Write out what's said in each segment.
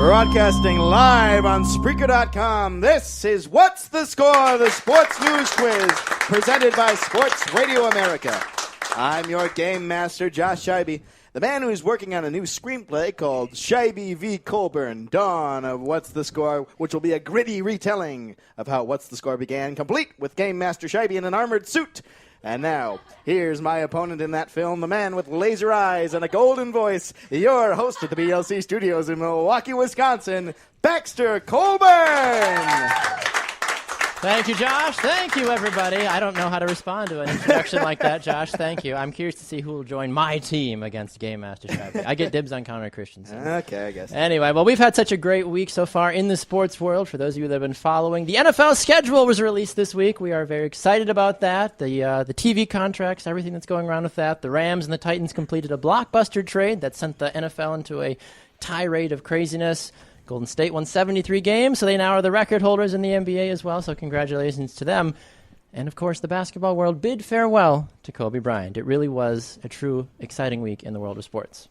Broadcasting live on Spreaker.com, this is What's the Score, the sports news quiz, presented by Sports Radio America. I'm your game master, Josh Scheibe, the man who is working on a new screenplay called Scheibe v. Colburn, Dawn of What's the Score, which will be a gritty retelling of how What's the Score began, complete with Game Master Scheibe in an armored suit. And now, here's my opponent in that film, the man with laser eyes and a golden voice, your host at the BLC Studios in Milwaukee, Wisconsin, Baxter Colburn! Thank you, Josh. Thank you, everybody. I don't know how to respond to an introduction like that, Josh. Thank you. I'm curious to see who will join my team against Game Master Scheibe. I get dibs on Connor Christensen. Okay, I guess. Anyway, well, we've had such a great week so far in the sports world. For those of you that have been following, the NFL schedule was released this week. We are very excited about that. The TV contracts, everything that's going around with that. The Rams and the Titans completed a blockbuster trade that sent the NFL into a tirade of craziness. Golden State won 73 games, so they now are the record holders in the NBA as well, so congratulations to them. And, of course, the basketball world bid farewell to Kobe Bryant. It really was a true, exciting week in the world of sports.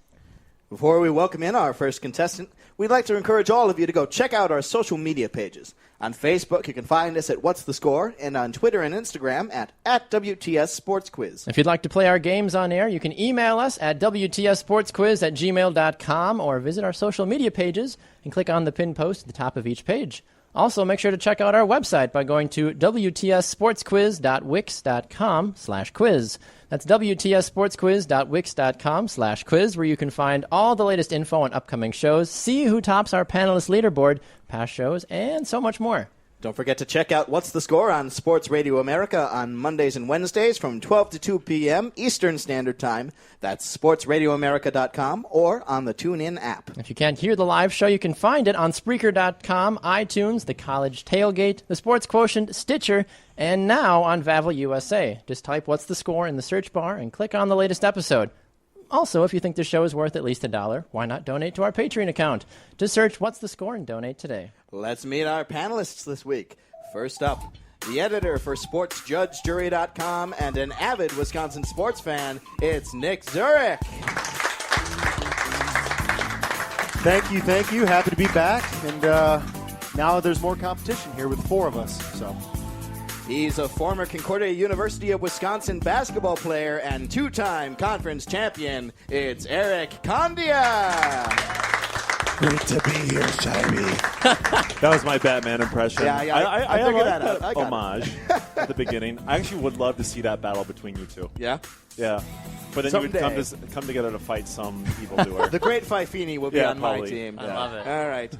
Before we welcome in our first contestant, we'd like to encourage all of you to go check out our social media pages. On Facebook, you can find us at What's the Score, and on Twitter and Instagram at WTS Sports Quiz. If you'd like to play our games on air, you can email us at WTSSportsQuiz@gmail.com or visit our social media pages and click on the pinned post at the top of each page. Also, make sure to check out our website by going to WTSSportsQuiz.wix.com/quiz. That's WTSSportsQuiz.wix.com/quiz, where you can find all the latest info on upcoming shows, see who tops our panelist leaderboard, past shows, and so much more. Don't forget to check out What's the Score on Sports Radio America on Mondays and Wednesdays from 12 to 2 p.m. Eastern Standard Time. That's sportsradioamerica.com or on the TuneIn app. If you can't hear the live show, you can find it on Spreaker.com, iTunes, the College Tailgate, the Sports Quotient, Stitcher, and now on Vavel USA. Just type What's the Score in the search bar and click on the latest episode. Also, if you think the show is worth at least $1, why not donate to our Patreon account? Just search What's the Score and donate today. Let's meet our panelists this week. First up, the editor for SportsJudgeJury.com and an avid Wisconsin sports fan, it's Nick Zurich. Thank you. Happy to be back. And now there's more competition here with four of us. So he's a former Concordia University of Wisconsin basketball player and two-time conference champion. It's Erik Condia. Great to be here, Scheibe. That was my Batman impression. Yeah, I like figured that out. that homage at the beginning. I actually would love to see that battle between you two. Yeah? Yeah. But then Someday. you would come together to fight some evildoer. The Great Fifini will be on probably. my team. I love it. All right.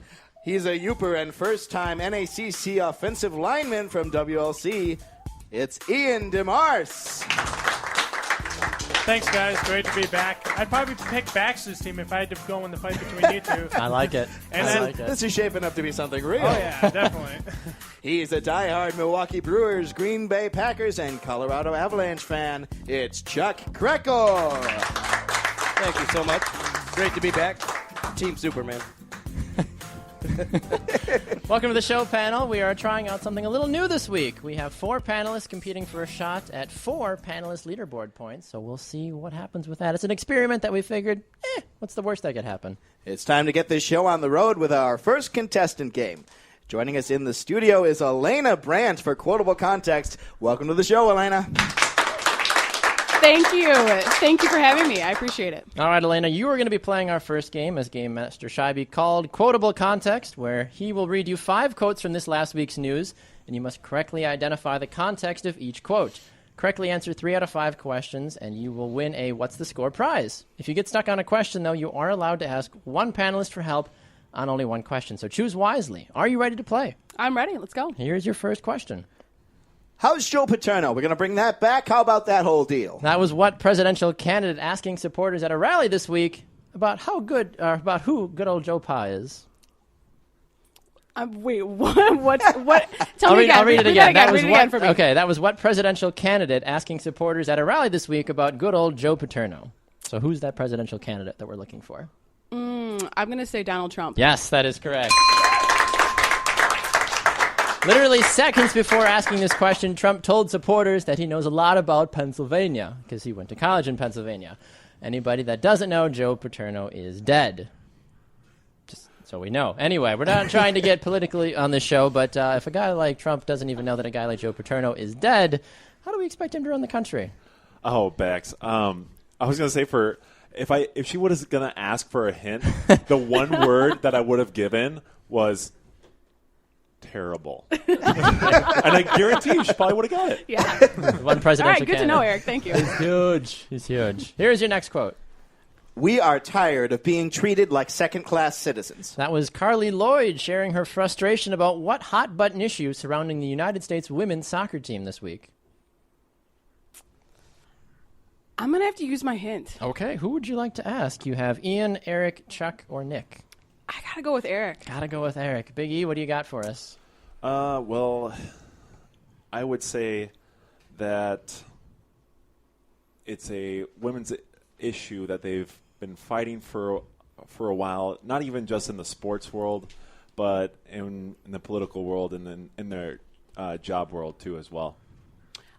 He's a Yooper and first-time NACC offensive lineman from WLC. It's Ian DeMarse. Thanks, guys. Great to be back. I'd probably pick Baxter's team if I had to go in the fight between you two. I like it. And I like it. This is shaping up to be something real. Oh, yeah, definitely. He's a diehard Milwaukee Brewers, Green Bay Packers, and Colorado Avalanche fan. It's Chuck Kreckel. Thank you so much. Great to be back. Team Superman. Welcome to the show, panel. We are trying out something a little new this week. We have 4 panelists competing for a shot at 4 panelist leaderboard points, so we'll see what happens with that. It's an experiment that we figured, what's the worst that could happen? It's time to get this show on the road with our first contestant game. Joining us in the studio is Elena Brandt for Quotable Context. Welcome to the show, Elena. Thank you. Thank you for having me. I appreciate it. All right, Elena, you are going to be playing our first game, as Game Master Scheibe called Quotable Context, where he will read you 5 quotes from this last week's news, and you must correctly identify the context of each quote. Correctly answer 3 out of 5 questions, and you will win a What's the Score prize. If you get stuck on a question, though, you are allowed to ask one panelist for help on only one question, so choose wisely. Are you ready to play? I'm ready. Let's go. Here's your first question. How's Joe Paterno? We're going to bring that back. How about that whole deal? That was what presidential candidate asking supporters at a rally this week about who good old Joe Pa is. Wait, what? Tell me I'll read it again. That that was what presidential candidate asking supporters at a rally this week about good old Joe Paterno. So who's that presidential candidate that we're looking for? I'm going to say Donald Trump. Yes, that is correct. Literally seconds before asking this question, Trump told supporters that he knows a lot about Pennsylvania because he went to college in Pennsylvania. Anybody that doesn't know, Joe Paterno is dead. Just So we know. Anyway, we're not trying to get politically on this show, but if a guy like Trump doesn't even know that a guy like Joe Paterno is dead, how do we expect him to run the country? Oh, Bex. I was going to say if she was going to ask for a hint, the one word that I would have given was terrible. And I guarantee you she probably would have got it. Yeah. One presidential All right, good to candidate. know, Eric. Thank you. He's huge. He's huge. Here's your next quote. We are tired of being treated like second-class citizens. That was Carly Lloyd sharing her frustration about what hot-button issue surrounding the United States women's soccer team this week. I'm going to have to use my hint. Okay, who would you like to ask? You have Ian, Eric, Chuck, or Nick? I got to go with Eric. Gotta go with Eric. Big E, what do you got for us? Well, I would say that it's a women's issue that they've been fighting for a while, not even just in the sports world, but in the political world and then in their job world too as well.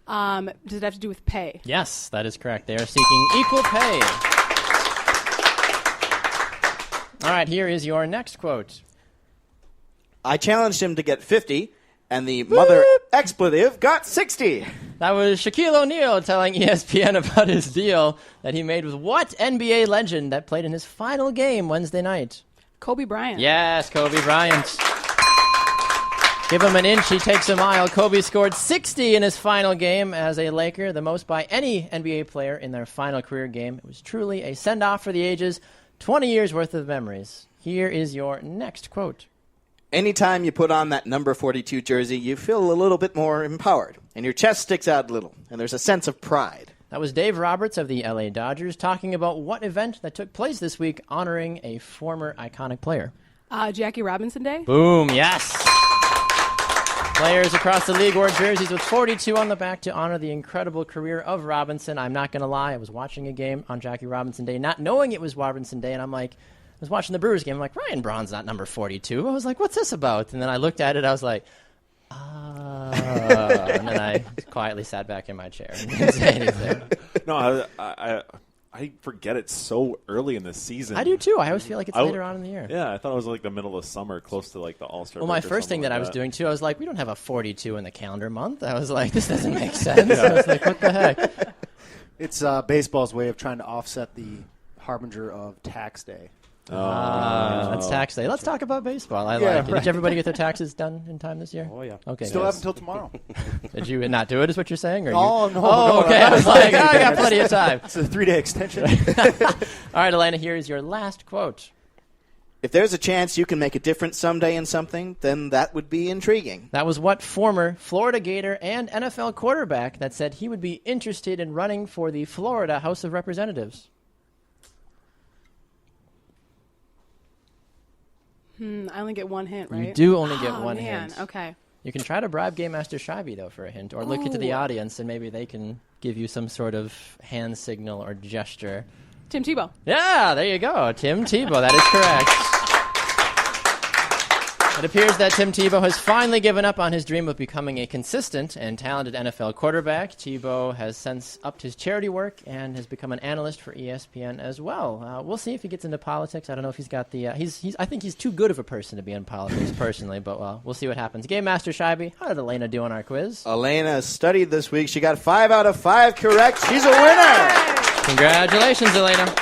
Does it have to do with pay? Yes, that is correct. They are seeking equal pay. All right, here is your next quote. I challenged him to get 50, and the mother expletive got 60. That was Shaquille O'Neal telling ESPN about his deal that he made with what NBA legend that played in his final game Wednesday night? Kobe Bryant. Yes, Kobe Bryant. Give him an inch, he takes a mile. Kobe scored 60 in his final game as a Laker, the most by any NBA player in their final career game. It was truly a send-off for the ages, 20 years worth of memories. Here is your next quote. Anytime you put on that number 42 jersey, you feel a little bit more empowered, and your chest sticks out a little, and there's a sense of pride. That was Dave Roberts of the LA Dodgers talking about what event that took place this week honoring a former iconic player. Jackie Robinson Day. Boom, yes. Players across the league wore jerseys with 42 on the back to honor the incredible career of Robinson. I'm not going to lie, I was watching a game on Jackie Robinson Day, not knowing it was Robinson Day, and I'm like, I was watching the Brewers game. I'm like, Ryan Braun's not number 42. I was like, what's this about? And then I looked at it. I was like, and then I quietly sat back in my chair and didn't say anything. No, I forget it's so early in the season. I do too. I always feel like it's later on in the year. Yeah, I thought it was like the middle of summer, close to like the All-Star. Well, my first thing that I was doing too, I was like, we don't have a 42 in the calendar month. I was like, this doesn't make sense. I was like, what the heck? It's baseball's way of trying to offset the harbinger of tax day. That's tax day. Let's talk about baseball. I Yeah, like it. right. Did everybody get their taxes done in time this year? Oh, yeah. Okay. Still nice. have until tomorrow. Did you not do it, is what you're saying? Or No, you... no, Oh, no, okay. no, I was like, I got plenty of time. It's a 3-day extension. All right, Elena, here is your last quote. If there's a chance you can make a difference someday in something, then that would be intriguing. That was what former Florida Gator and NFL quarterback that said he would be interested in running for the Florida House of Representatives. I only get one hint, right? You do only get Oh, one man. hint. Okay. You can try to bribe Game Master Shivey, though, for a hint, or look into the audience, and maybe they can give you some sort of hand signal or gesture. Tim Tebow. Yeah, there you go. Tim Tebow. That is correct. It appears that Tim Tebow has finally given up on his dream of becoming a consistent and talented NFL quarterback. Tebow has since upped his charity work and has become an analyst for ESPN as well. We'll see if he gets into politics. I don't know if he's got the... I think he's too good of a person to be in politics, personally, but we'll see what happens. Game Master Shivey, how did Elena do on our quiz? Elena studied this week. She got 5 out of 5 correct. She's a winner! Congratulations, Elena.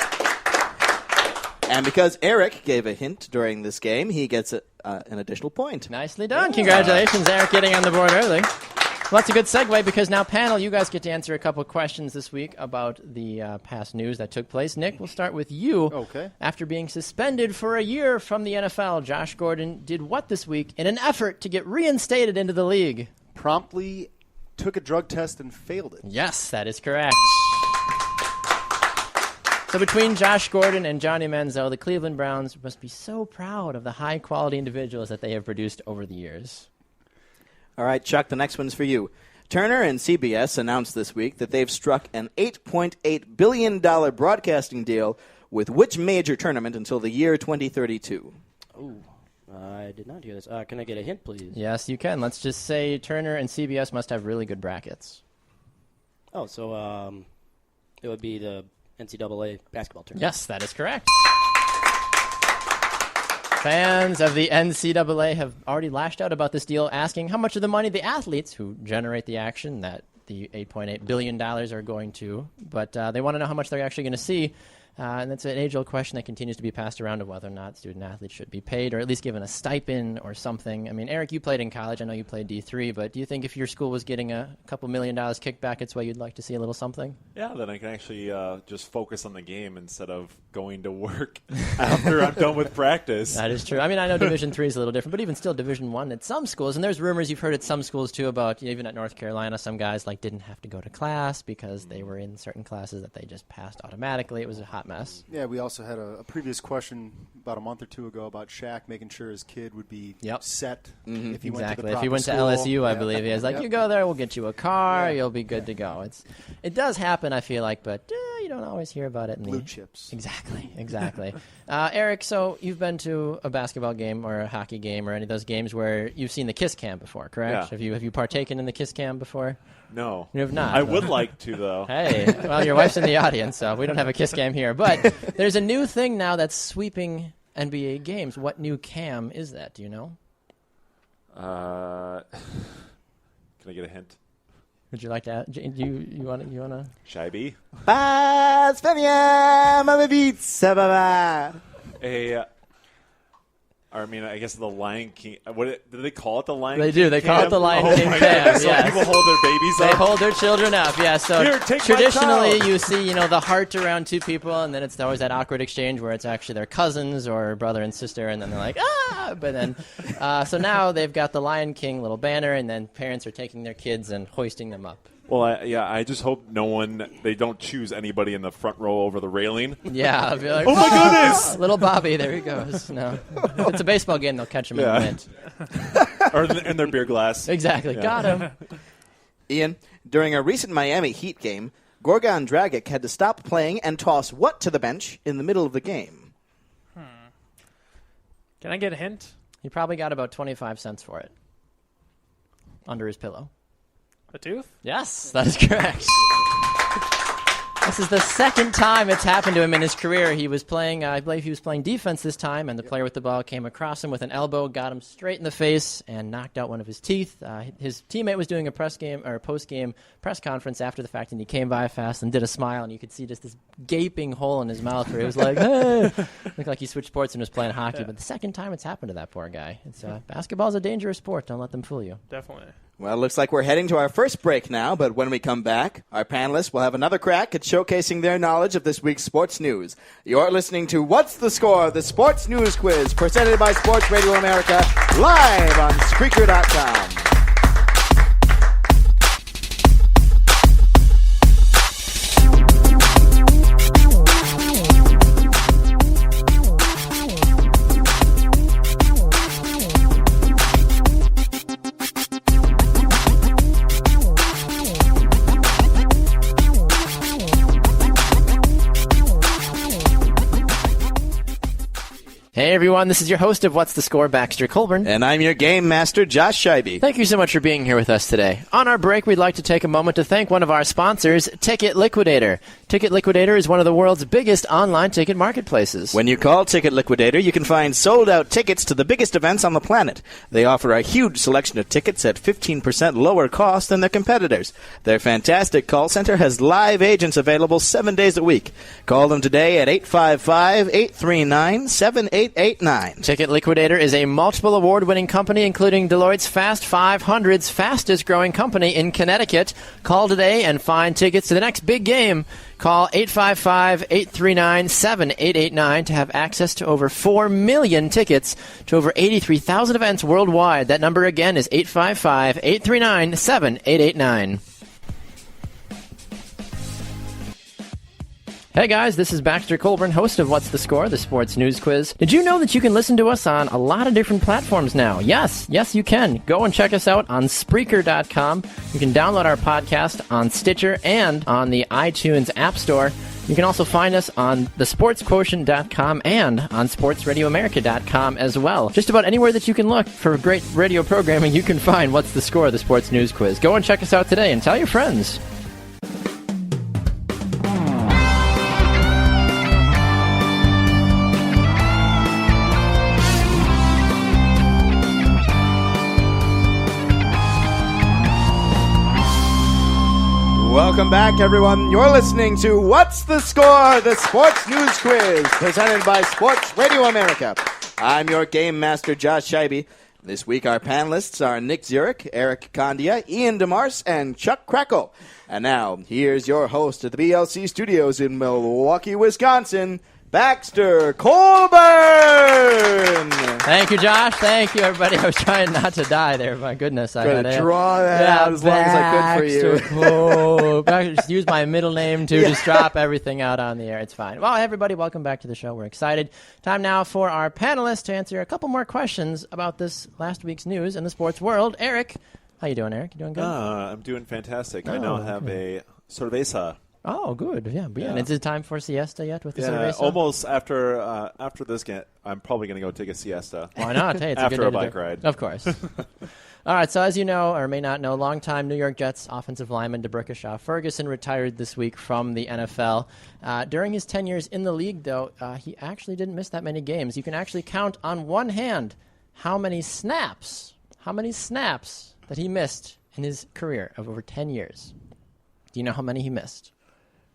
And because Eric gave a hint during this game, he gets an additional point. Nicely done. Congratulations, Eric, getting on the board early. Well, that's a good segue because now, panel, you guys get to answer a couple of questions this week about the past news that took place. Nick, we'll start with you. Okay. After being suspended for a year from the NFL, Josh Gordon did what this week in an effort to get reinstated into the league? Promptly took a drug test and failed it. Yes, that is correct. So between Josh Gordon and Johnny Manziel, the Cleveland Browns must be so proud of the high-quality individuals that they have produced over the years. All right, Chuck, the next one's for you. Turner and CBS announced this week that they've struck an $8.8 billion broadcasting deal with which major tournament until the year 2032? Ooh, I did not hear this. Can I get a hint, please? Yes, you can. Let's just say Turner and CBS must have really good brackets. Oh, so it would be the NCAA basketball tournament. Yes, that is correct. Fans of the NCAA have already lashed out about this deal, asking how much of the money the athletes who generate the action that the $8.8 billion are going to, but they want to know how much they're actually going to see. And that's an age-old question that continues to be passed around of whether or not student-athletes should be paid or at least given a stipend or something. I mean, Eric, you played in college. I know you played D3, but do you think if your school was getting a couple $1 million kickback, it's why you'd like to see a little something? Yeah, then I can actually just focus on the game instead of going to work after I'm done with practice. That is true. I mean, I know Division III is a little different, but even still Division I at some schools, and there's rumors you've heard at some schools too about, even at North Carolina, some guys didn't have to go to class because they were in certain classes that they just passed automatically. It was a hot mess. Yeah, we also had a previous question about a month or two ago about Shaq making sure his kid would be set if he went to the proper If he went to school. LSU, I believe he was you go there, we'll get you a car, you'll be good to go. It does happen, I feel like, but you don't always hear about it. Blue chips. Exactly. Eric, so you've been to a basketball game or a hockey game or any of those games where you've seen the Kiss Cam before, correct? Yeah. Have you partaken in the Kiss Cam before? No. You have not. I would like to, though. Hey, well, your wife's in the audience, so we don't have a Kiss Cam here. But there's a new thing now that's sweeping NBA games. What new cam is that? Do you know? Can I get a hint? Would you like to add? You want to? Shaibi? I guess the Lion King. Do they call it the Lion King? They do. They call it the Lion King my cam. God. So yes. people hold their babies up? They hold their children up, yeah. So Here, take my traditionally child. you see, the heart around two people, and then it's always that awkward exchange where it's actually their cousins or brother and sister, and then they're like, ah! But then, so now they've got the Lion King little banner, and then parents are taking their kids and hoisting them up. Well, I just hope they don't choose anybody in the front row over the railing. Yeah, I'll be like, oh my goodness! Little Bobby, there he goes. No, if it's a baseball game, they'll catch him in the mitt. Or in their beer glass. Exactly, got him. Ian, during a recent Miami Heat game, Gorgon Dragic had to stop playing and toss what to the bench in the middle of the game? Can I get a hint? He probably got about 25 cents for it under his pillow. A tooth? Yes, that is correct. This is the second time it's happened to him in his career. He was playing, I believe he was playing defense this time, and the player with the ball came across him with an elbow, got him straight in the face, and knocked out one of his teeth. His teammate was doing a post-game press conference after the fact, and he came by fast and did a smile, and you could see just this gaping hole in his mouth where he was like, hey! Looked like he switched sports and was playing hockey, but the second time it's happened to that poor guy. Basketball's a dangerous sport. Don't let them fool you. Definitely. Well, it looks like we're heading to our first break now, but when we come back, our panelists will have another crack at showcasing their knowledge of this week's sports news. You're listening to What's the Score, the Sports News Quiz, presented by Sports Radio America, live on Spreaker.com. Hey everyone, this is your host of What's the Score, Baxter Colburn. And I'm your game master, Josh Scheibe. Thank you so much for being here with us today. On our break, we'd like to take a moment to thank one of our sponsors, Ticket Liquidator. Ticket Liquidator is one of the world's biggest online ticket marketplaces. When you call Ticket Liquidator, you can find sold-out tickets to the biggest events on the planet. They offer a huge selection of tickets at 15% lower cost than their competitors. Their fantastic call center has live agents available 7 days a week. Call them today at 855-839-7889. Ticket Liquidator is a multiple award-winning company, including Deloitte's Fast 500's fastest-growing company in Connecticut. Call today and find tickets to the next big game. Call 855-839-7889 to have access to over 4 million tickets to over 83,000 events worldwide. That number again is 855-839-7889. Hey guys, this is Baxter Colburn, host of What's the Score, the sports news quiz. Did you know that you can listen to us on a lot of different platforms now? Yes, you can. Go and check us out on Spreaker.com. You can download our podcast on Stitcher and on the iTunes App Store. You can also find us on thesportsquotient.com and on sportsradioamerica.com as well. Just about anywhere that you can look for great radio programming, you can find What's the Score, the sports news quiz. Go and check us out today and tell your friends. Welcome back, everyone. You're listening to What's the Score? The Sports News Quiz, presented by Sports Radio America. I'm your game master, Josh Scheibe. This week, our panelists are Nick Zurich, Erik Condia, Ian DeMarse, and Chuck Kreckel. And now, here's your host at the BLC Studios in Milwaukee, Wisconsin, Baxter Colburn. Thank you, Josh. Thank you, everybody. I was trying not to die there. My goodness, I had to draw that out as long as I could for you. Baxter, just use my middle name to just drop everything out on the air. It's fine. Well, everybody, welcome back to the show. We're excited. Time now for our panelists to answer a couple more questions about this last week's news in the sports world. Erik, how you doing, Erik? You doing good? I'm doing fantastic. I now have a cerveza. Oh, good. Yeah. And is it time for siesta yet with the cerveza? Almost after this game, I'm probably going to go take a siesta. Why not? Hey, it's after a a bike ride. Of course. All right, so as you know, or may not know, longtime New York Jets offensive lineman DeBrickashaw Ferguson retired this week from the NFL. During his 10 years in the league, though, he actually didn't miss that many games. You can actually count on one hand how many snaps that he missed in his career of over 10 years. Do you know how many he missed?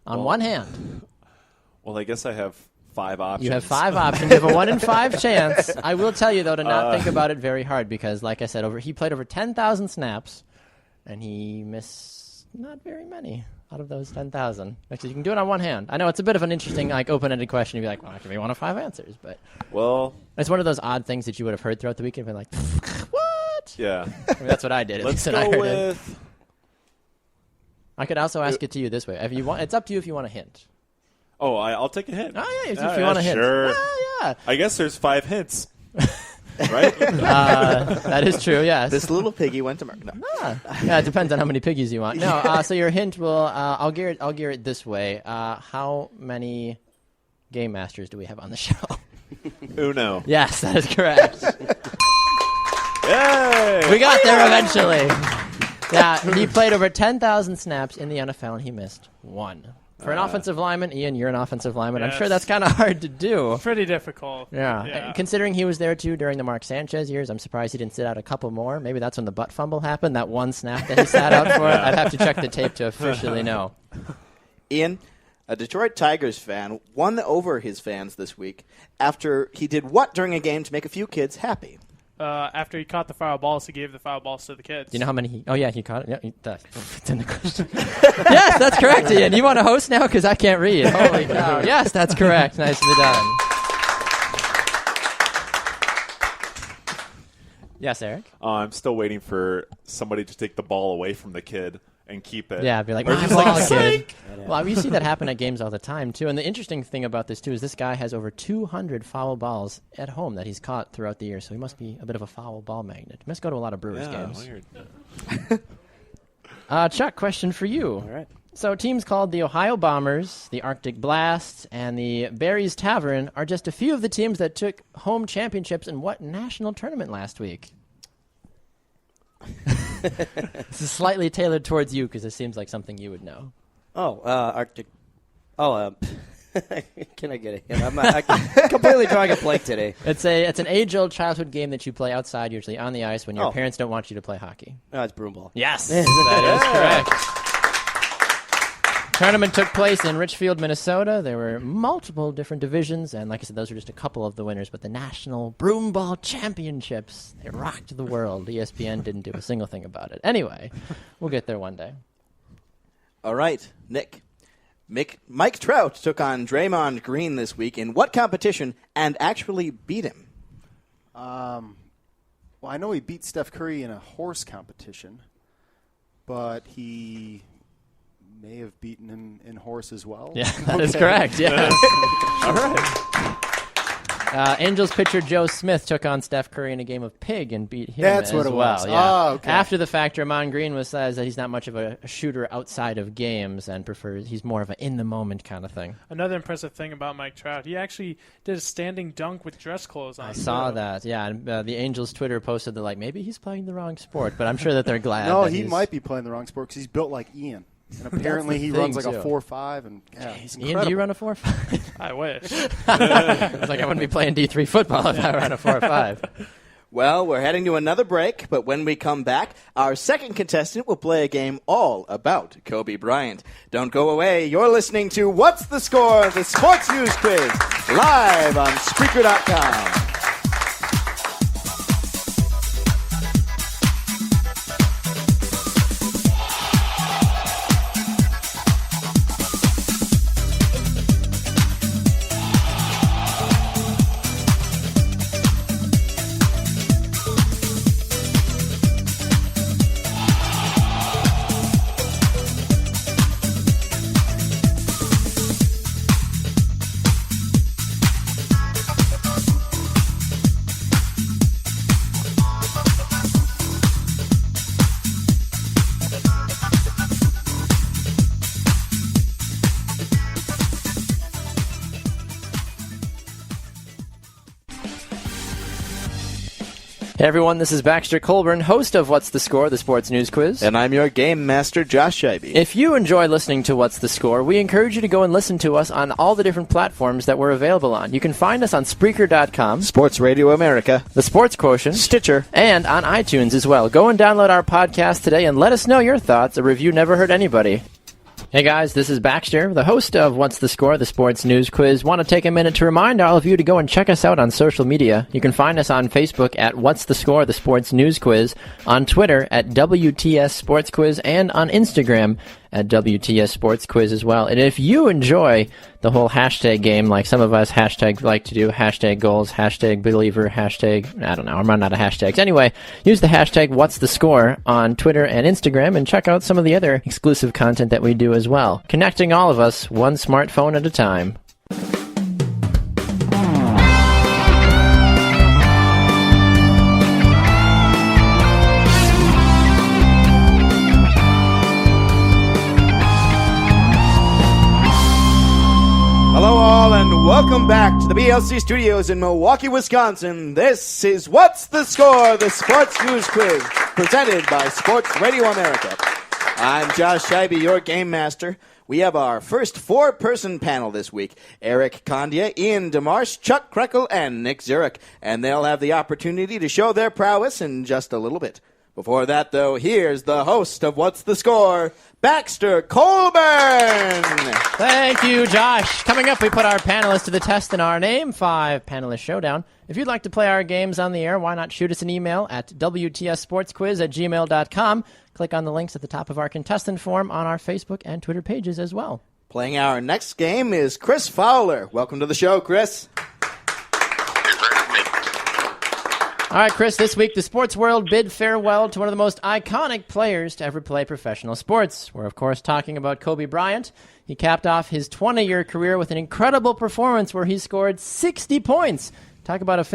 On one hand. Well, I guess I have 5 options. You have 5 options. You have a 1 in 5 chance. I will tell you, though, to not think about it very hard because, like I said, he played over 10,000 snaps, and he missed not very many out of those 10,000. Actually, you can do it on one hand. I know it's a bit of an interesting, open-ended question. You'd be like, well, I can be 1 of 5 answers. But it's one of those odd things that you would have heard throughout the week and been like, what? Yeah. I mean, that's what I did. Let's go with... I could also ask it to you this way. If you want, it's up to you if you want a hint. Oh, I'll take a hint. Oh, yeah, if you want a hint. Sure. Yeah. I guess there's 5 hints. Right? That is true, yes. This little piggy went to Merck. No. Yeah, it depends on how many piggies you want. No, so your hint will, I'll gear it this way. How many game masters do we have on the show? Uno. Yes, that is correct. Yay! We got there eventually. Yeah, he played over 10,000 snaps in the NFL, and he missed 1. For an offensive lineman, Ian, you're an offensive lineman. Yes. I'm sure that's kind of hard to do. Pretty difficult. Yeah. And considering he was there, too, during the Mark Sanchez years, I'm surprised he didn't sit out a couple more. Maybe that's when the butt fumble happened, that one snap that he sat out for. I'd have to check the tape to officially know. Ian, a Detroit Tigers fan, won over his fans this week after he did what during a game to make a few kids happy? After he caught the foul balls, he gave the foul balls to the kids. Do you know how many he caught it? Yeah, it's in the question. Yes, that's correct, Ian. You want to host now? Because I can't read. Holy cow. Yes, that's correct. Nicely done. Yes, Erik? I'm still waiting for somebody to take the ball away from the kid and keep it. Yeah, be like, or my just ball, like, kid. Well, you see that happen at games all the time, too. And the interesting thing about this, too, is this guy has over 200 foul balls at home that he's caught throughout the year, so he must be a bit of a foul ball magnet. He must go to a lot of Brewers games. Weird. Chuck, question for you. All right. So teams called the Ohio Bombers, the Arctic Blast, and the Barry's Tavern are just a few of the teams that took home championships in what national tournament last week? This is slightly tailored towards you because it seems like something you would know. Arctic. Can I get a hint? I'm completely drawing a blank today. It's an age-old childhood game that you play outside, usually on the ice, when your parents don't want you to play hockey. Oh, it's broomball. Yes, that is correct. Tournament took place in Richfield, Minnesota. There were multiple different divisions, and like I said, those were just a couple of the winners. But the National Broomball Championships, they rocked the world. ESPN didn't do a single thing about it. Anyway, we'll get there one day. All right, Nick. Mike Trout took on Draymond Green this week in what competition and actually beat him? Well, I know he beat Steph Curry in a horse competition, but he may have beaten him in horse as well. Yeah, that is correct. Yeah. All right. Angels pitcher Joe Smith took on Steph Curry in a game of pig and beat him That's what as it well. was. Yeah. Oh, okay. After the fact, Draymond Green says that he's not much of a shooter outside of games and he's more of an in-the-moment kind of thing. Another impressive thing about Mike Trout, he actually did a standing dunk with dress clothes on. I saw that, yeah. And the Angels Twitter posted that, maybe he's playing the wrong sport, but I'm sure that they're glad. No, that he might be playing the wrong sport because he's built like Ian. And apparently he runs like a 4.5, and he's incredible. Ian, do you run a 4.5? I wish. It's like I wouldn't be playing D3 football if I ran a 4.5. Well, we're heading to another break, but when we come back, our second contestant will play a game all about Kobe Bryant. Don't go away. You're listening to What's the Score? The Sports News Quiz, live on Spreaker.com. Hey everyone, this is Baxter Colburn, host of What's the Score, the Sports News Quiz. And I'm your game master, Josh Scheibe. If you enjoy listening to What's the Score, we encourage you to go and listen to us on all the different platforms that we're available on. You can find us on Spreaker.com, Sports Radio America, The Sports Quotient, Stitcher, and on iTunes as well. Go and download our podcast today and let us know your thoughts. A review never hurt anybody. Hey guys, this is Baxter, the host of What's the Score, the Sports News Quiz. Want to take a minute to remind all of you to go and check us out on social media. You can find us on Facebook at What's the Score, the Sports News Quiz, on Twitter at WTS Sports Quiz, and on Instagram at WTS Sports Quiz as well. And if you enjoy the whole hashtag game, like some of us like to do, hashtag goals, hashtag believer, hashtag, I don't know, I'm running out of hashtags. Anyway, use the hashtag What's the Score on Twitter and Instagram and check out some of the other exclusive content that we do as well. Connecting all of us one smartphone at a time. Hello all, and welcome back to the BLC Studios in Milwaukee, Wisconsin. This is What's the Score? The Sports News Quiz, presented by Sports Radio America. I'm Josh Scheibe, your game master. We have our first four-person panel this week. Erik Condia, DeMarse, Chuck Kreckel, and Nick Zurich. And they'll have the opportunity to show their prowess in just a little bit. Before that, though, here's the host of What's the Score, Baxter Colburn. Thank you, Josh. Coming up, we put our panelists to the test in our Name 5 Panelist Showdown. If you'd like to play our games on the air, why not shoot us an email at WTSSportsQuiz@gmail.com. Click on the links at the top of our contestant form on our Facebook and Twitter pages as well. Playing our next game is Chris Fowler. Welcome to the show, Chris. All right, Chris, this week the sports world bid farewell to one of the most iconic players to ever play professional sports. We're, of course, talking about Kobe Bryant. He capped off his 20-year career with an incredible performance where he scored 60 points. Talk about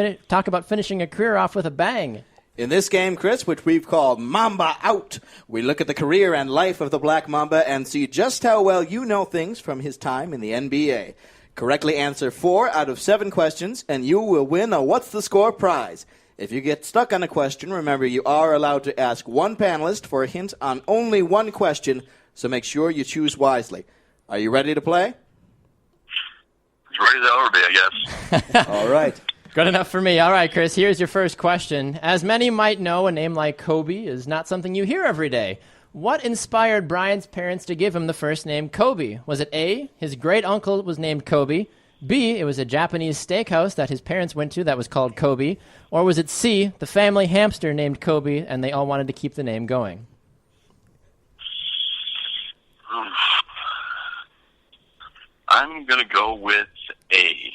finishing a career off with a bang. In this game, Chris, which we've called Mamba Out, we look at the career and life of the Black Mamba and see just how well you know things from his time in the NBA. Correctly answer 4 out of 7 questions, and you will win a What's the Score prize. If you get stuck on a question, remember you are allowed to ask one panelist for a hint on only one question, so make sure you choose wisely. Are you ready to play? As ready as I'll ever be, I guess. All right. Good enough for me. All right, Chris, here's your first question. As many might know, a name like Kobe is not something you hear every day. What inspired Bryant's parents to give him the first name Kobe? Was it A, his great-uncle was named Kobe, B, it was a Japanese steakhouse that his parents went to that was called Kobe, or was it C, the family hamster named Kobe, and they all wanted to keep the name going? I'm going to go with A.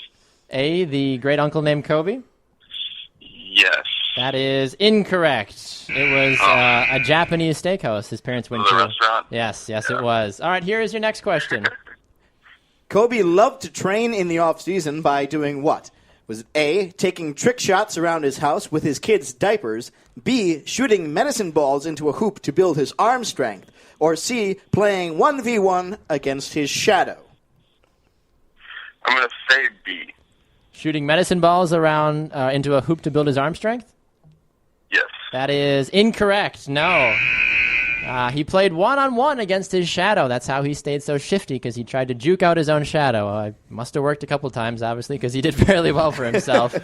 A, the great-uncle named Kobe? Yes. That is incorrect. It was a Japanese steakhouse his parents went to. The restaurant? Yes, it was. All right, here is your next question. Kobe loved to train in the off-season by doing what? Was it A, taking trick shots around his house with his kids' diapers, B, shooting medicine balls into a hoop to build his arm strength, or C, playing 1v1 against his shadow? I'm going to say B. Shooting medicine balls around into a hoop to build his arm strength? Yes. That is incorrect. No. He played one-on-one against his shadow. That's how he stayed so shifty, because he tried to juke out his own shadow. It must have worked a couple times, obviously, because he did fairly well for himself.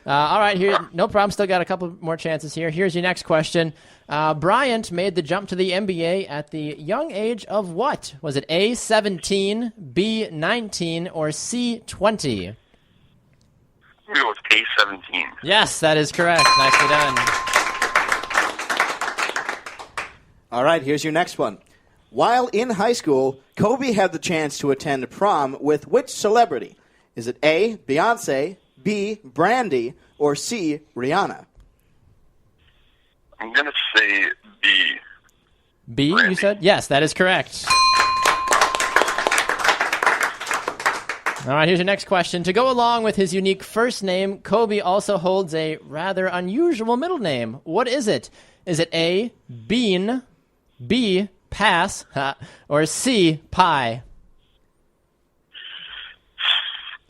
All right, here, no problem. Still got a couple more chances here. Here's your next question. Bryant made the jump to the NBA at the young age of what? Was it A, 17, B, 19, or C, 20? I'm going to go with A17. Yes, that is correct. Nicely done. All right, here's your next one. While in high school, Kobe had the chance to attend prom with which celebrity? Is it A, Beyonce, B, Brandy, or C, Rihanna? I'm going to say B. B, Brandy. you said? Yes, that is correct. All right, here's your next question. To go along with his unique first name, Kobe also holds a rather unusual middle name. What is it? Is it A, Bean, B, Pass, or C, Pie?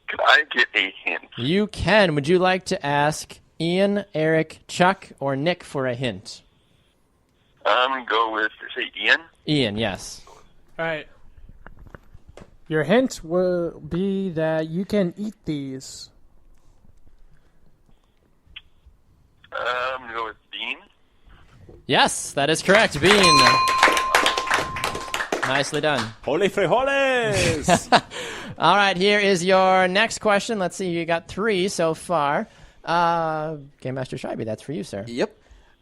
Could I get a hint? You can. Would you like to ask Ian, Eric, Chuck, or Nick for a hint? I'm going to go with, say, Ian. Ian, yes. All right. Your hint will be that you can eat these. I'm going to go with Bean. Yes, that is correct. Bean. Nicely done. Holy frijoles! All right, here is your next question. Let's see, you got 3 so far. Game Master Scheibe, that's for you, sir. Yep.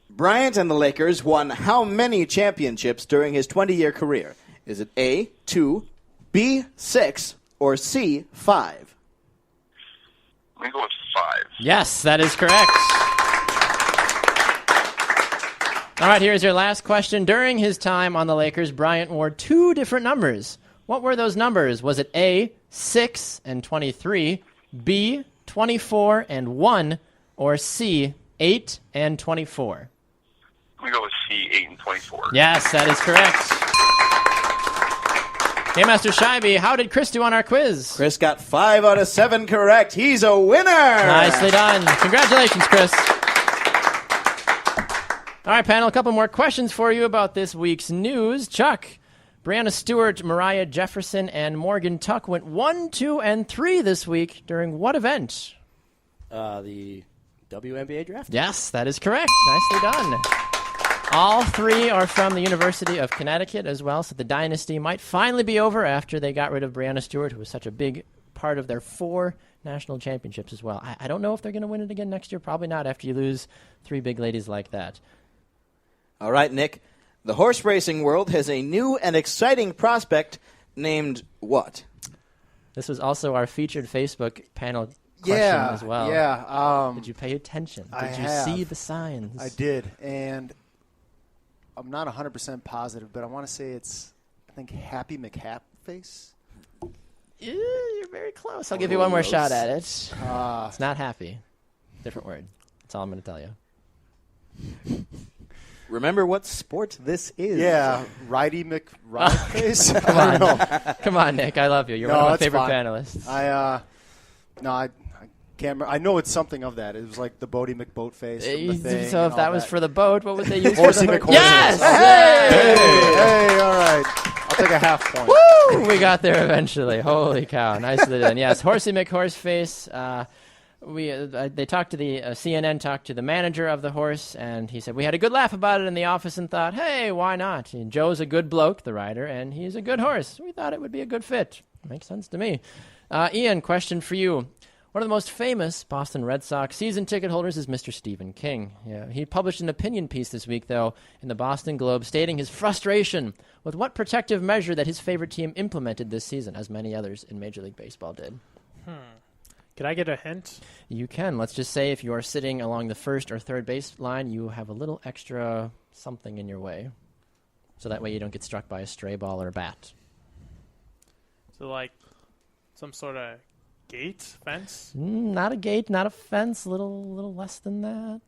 Bryant and the Lakers won how many championships during his 20-year career? Is it A, 2, B, 6, or C, 5? I'm going to go with 5. Yes, that is correct. All right, here's your last question. During his time on the Lakers, Bryant wore 2 different numbers. What were those numbers? Was it A, 6 and 23, B, 24 and 1, or C, 8 and 24? I'm going to go with C, 8 and 24. Yes, that is correct. Game Master Scheibe, how did Chris do on our quiz? Chris got 5 out of 7 correct. He's a winner! Nicely done. Congratulations, Chris. All right, panel, a couple more questions for you about this week's news. Chuck, Brianna Stewart, Mariah Jefferson, and Morgan Tuck went 1, 2, and 3 this week during what event? The WNBA draft? Yes, that is correct. Nicely done. All 3 are from the University of Connecticut as well, so the dynasty might finally be over after they got rid of Brianna Stewart, who was such a big part of their 4 national championships as well. I don't know if they're going to win it again next year. Probably not after you lose 3 big ladies like that. All right, Nick. The horse racing world has a new and exciting prospect named what? This was also our featured Facebook panel question as well. Yeah. Did you pay attention? I Did you have. see the signs? I did, and I'm not 100% positive, but I want to say it's, I think, Happy McHapface. Yeah, you're very close. I'll give you one more shot at it. It's not happy. Different word. That's all I'm going to tell you. Remember what sport this is. Yeah, Righty McRideface. Come on, Nick. I love you. You're one of my favorite panelists. I can't remember. I know it's something of that. It was like the Bodie McBoatface from the thing. So if that was for the boat, what would they use Horsey for the McHorseface. Yes! Hey, all right. I'll take a half point. Woo! We got there eventually. Holy cow. Nicely done. Yes, Horsey McHorseface. They talked to the CNN talked to the manager of the horse, and he said, we had a good laugh about it in the office and thought, hey, why not? And Joe's a good bloke, the rider, and he's a good horse. We thought it would be a good fit. Makes sense to me. Ian, question for you. One of the most famous Boston Red Sox season ticket holders is Mr. Stephen King. Yeah, he published an opinion piece this week, though, in the Boston Globe, stating his frustration with what protective measure that his favorite team implemented this season, as many others in Major League Baseball did. Could I get a hint? You can. Let's just say if you are sitting along the first or third base line, you have a little extra something in your way. So that way you don't get struck by a stray ball or a bat. So, like, some sort of gate, fence? Not a gate, not a fence, a little less than that.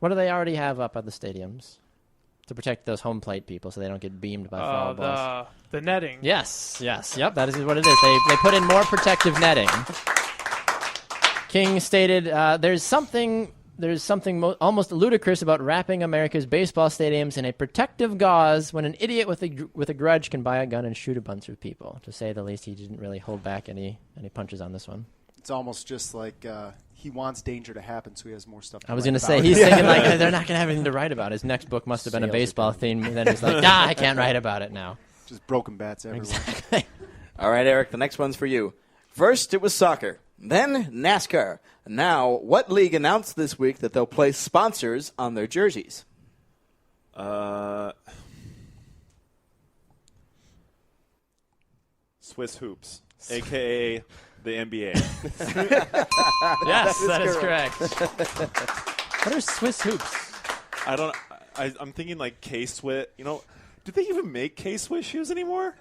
What do they already have up at the stadiums? To protect those home plate people so they don't get beamed by foul balls. The netting. Yes, yep, that is what it is. They put in more protective netting. King stated, there's something there's something almost ludicrous about wrapping America's baseball stadiums in a protective gauze when an idiot with a grudge can buy a gun and shoot a bunch of people. To say the least, he didn't really hold back any punches on this one. It's almost just like he wants danger to happen, so he has more stuff to I was going going to to say, he's thinking like they're not going to have anything to write about. His next book must have been a baseball theme, and then he's like, I can't write about it now. Just broken bats everywhere. Exactly. All right, Eric, the next one's for you. First, it was soccer. Then NASCAR. Now, what league announced this week that they'll place sponsors on their jerseys? Swiss Hoops, a.k.a. the NBA. Yes, that is correct. What are Swiss hoops? I'm thinking like K-Swiss. Do they even make K-Swiss shoes anymore?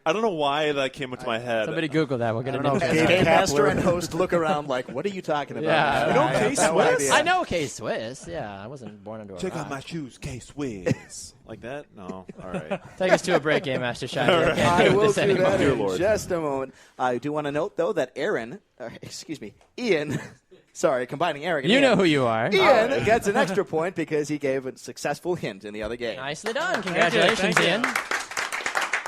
I don't know why that came into my head. Somebody Google that. We'll get it. As game master and host look around like, what are you talking about? Yeah. You know K-Swiss? I know K-Swiss. Yeah, I wasn't born into a Check rock. out my shoes, K-Swiss. Like that? No. All right. Take us to a break, Game Master Shot. I will do that Dear in Lord. just a moment. I do want to note, though, that Ian, sorry, combining Eric and You Ian. know who you are. Ian gets an extra point because he gave a successful hint in the other game. Nicely done. Congratulations, Ian.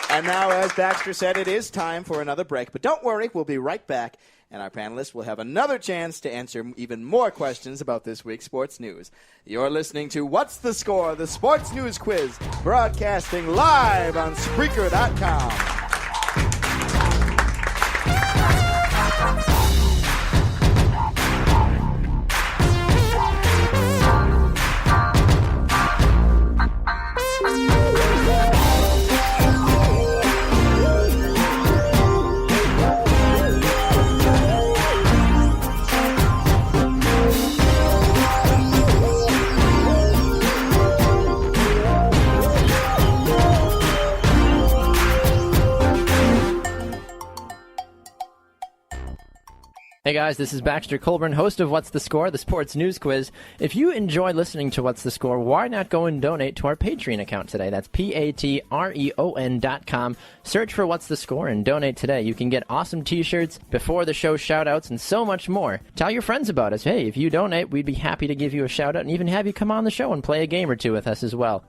And now, as Baxter said, it is time for another break. But don't worry, we'll be right back, and our panelists will have another chance to answer even more questions about this week's sports news. You're listening to What's the Score, the Sports News Quiz, broadcasting live on Spreaker.com. Hey guys, this is Baxter Colburn, host of What's the Score, the sports news quiz. If you enjoy listening to What's the Score, why not go and donate to our Patreon account today? That's patreon.com. Search for What's the Score and donate today. You can get awesome t-shirts, before the show shout-outs, and so much more. Tell your friends about us. Hey, if you donate, we'd be happy to give you a shout-out and even have you come on the show and play a game or two with us as well.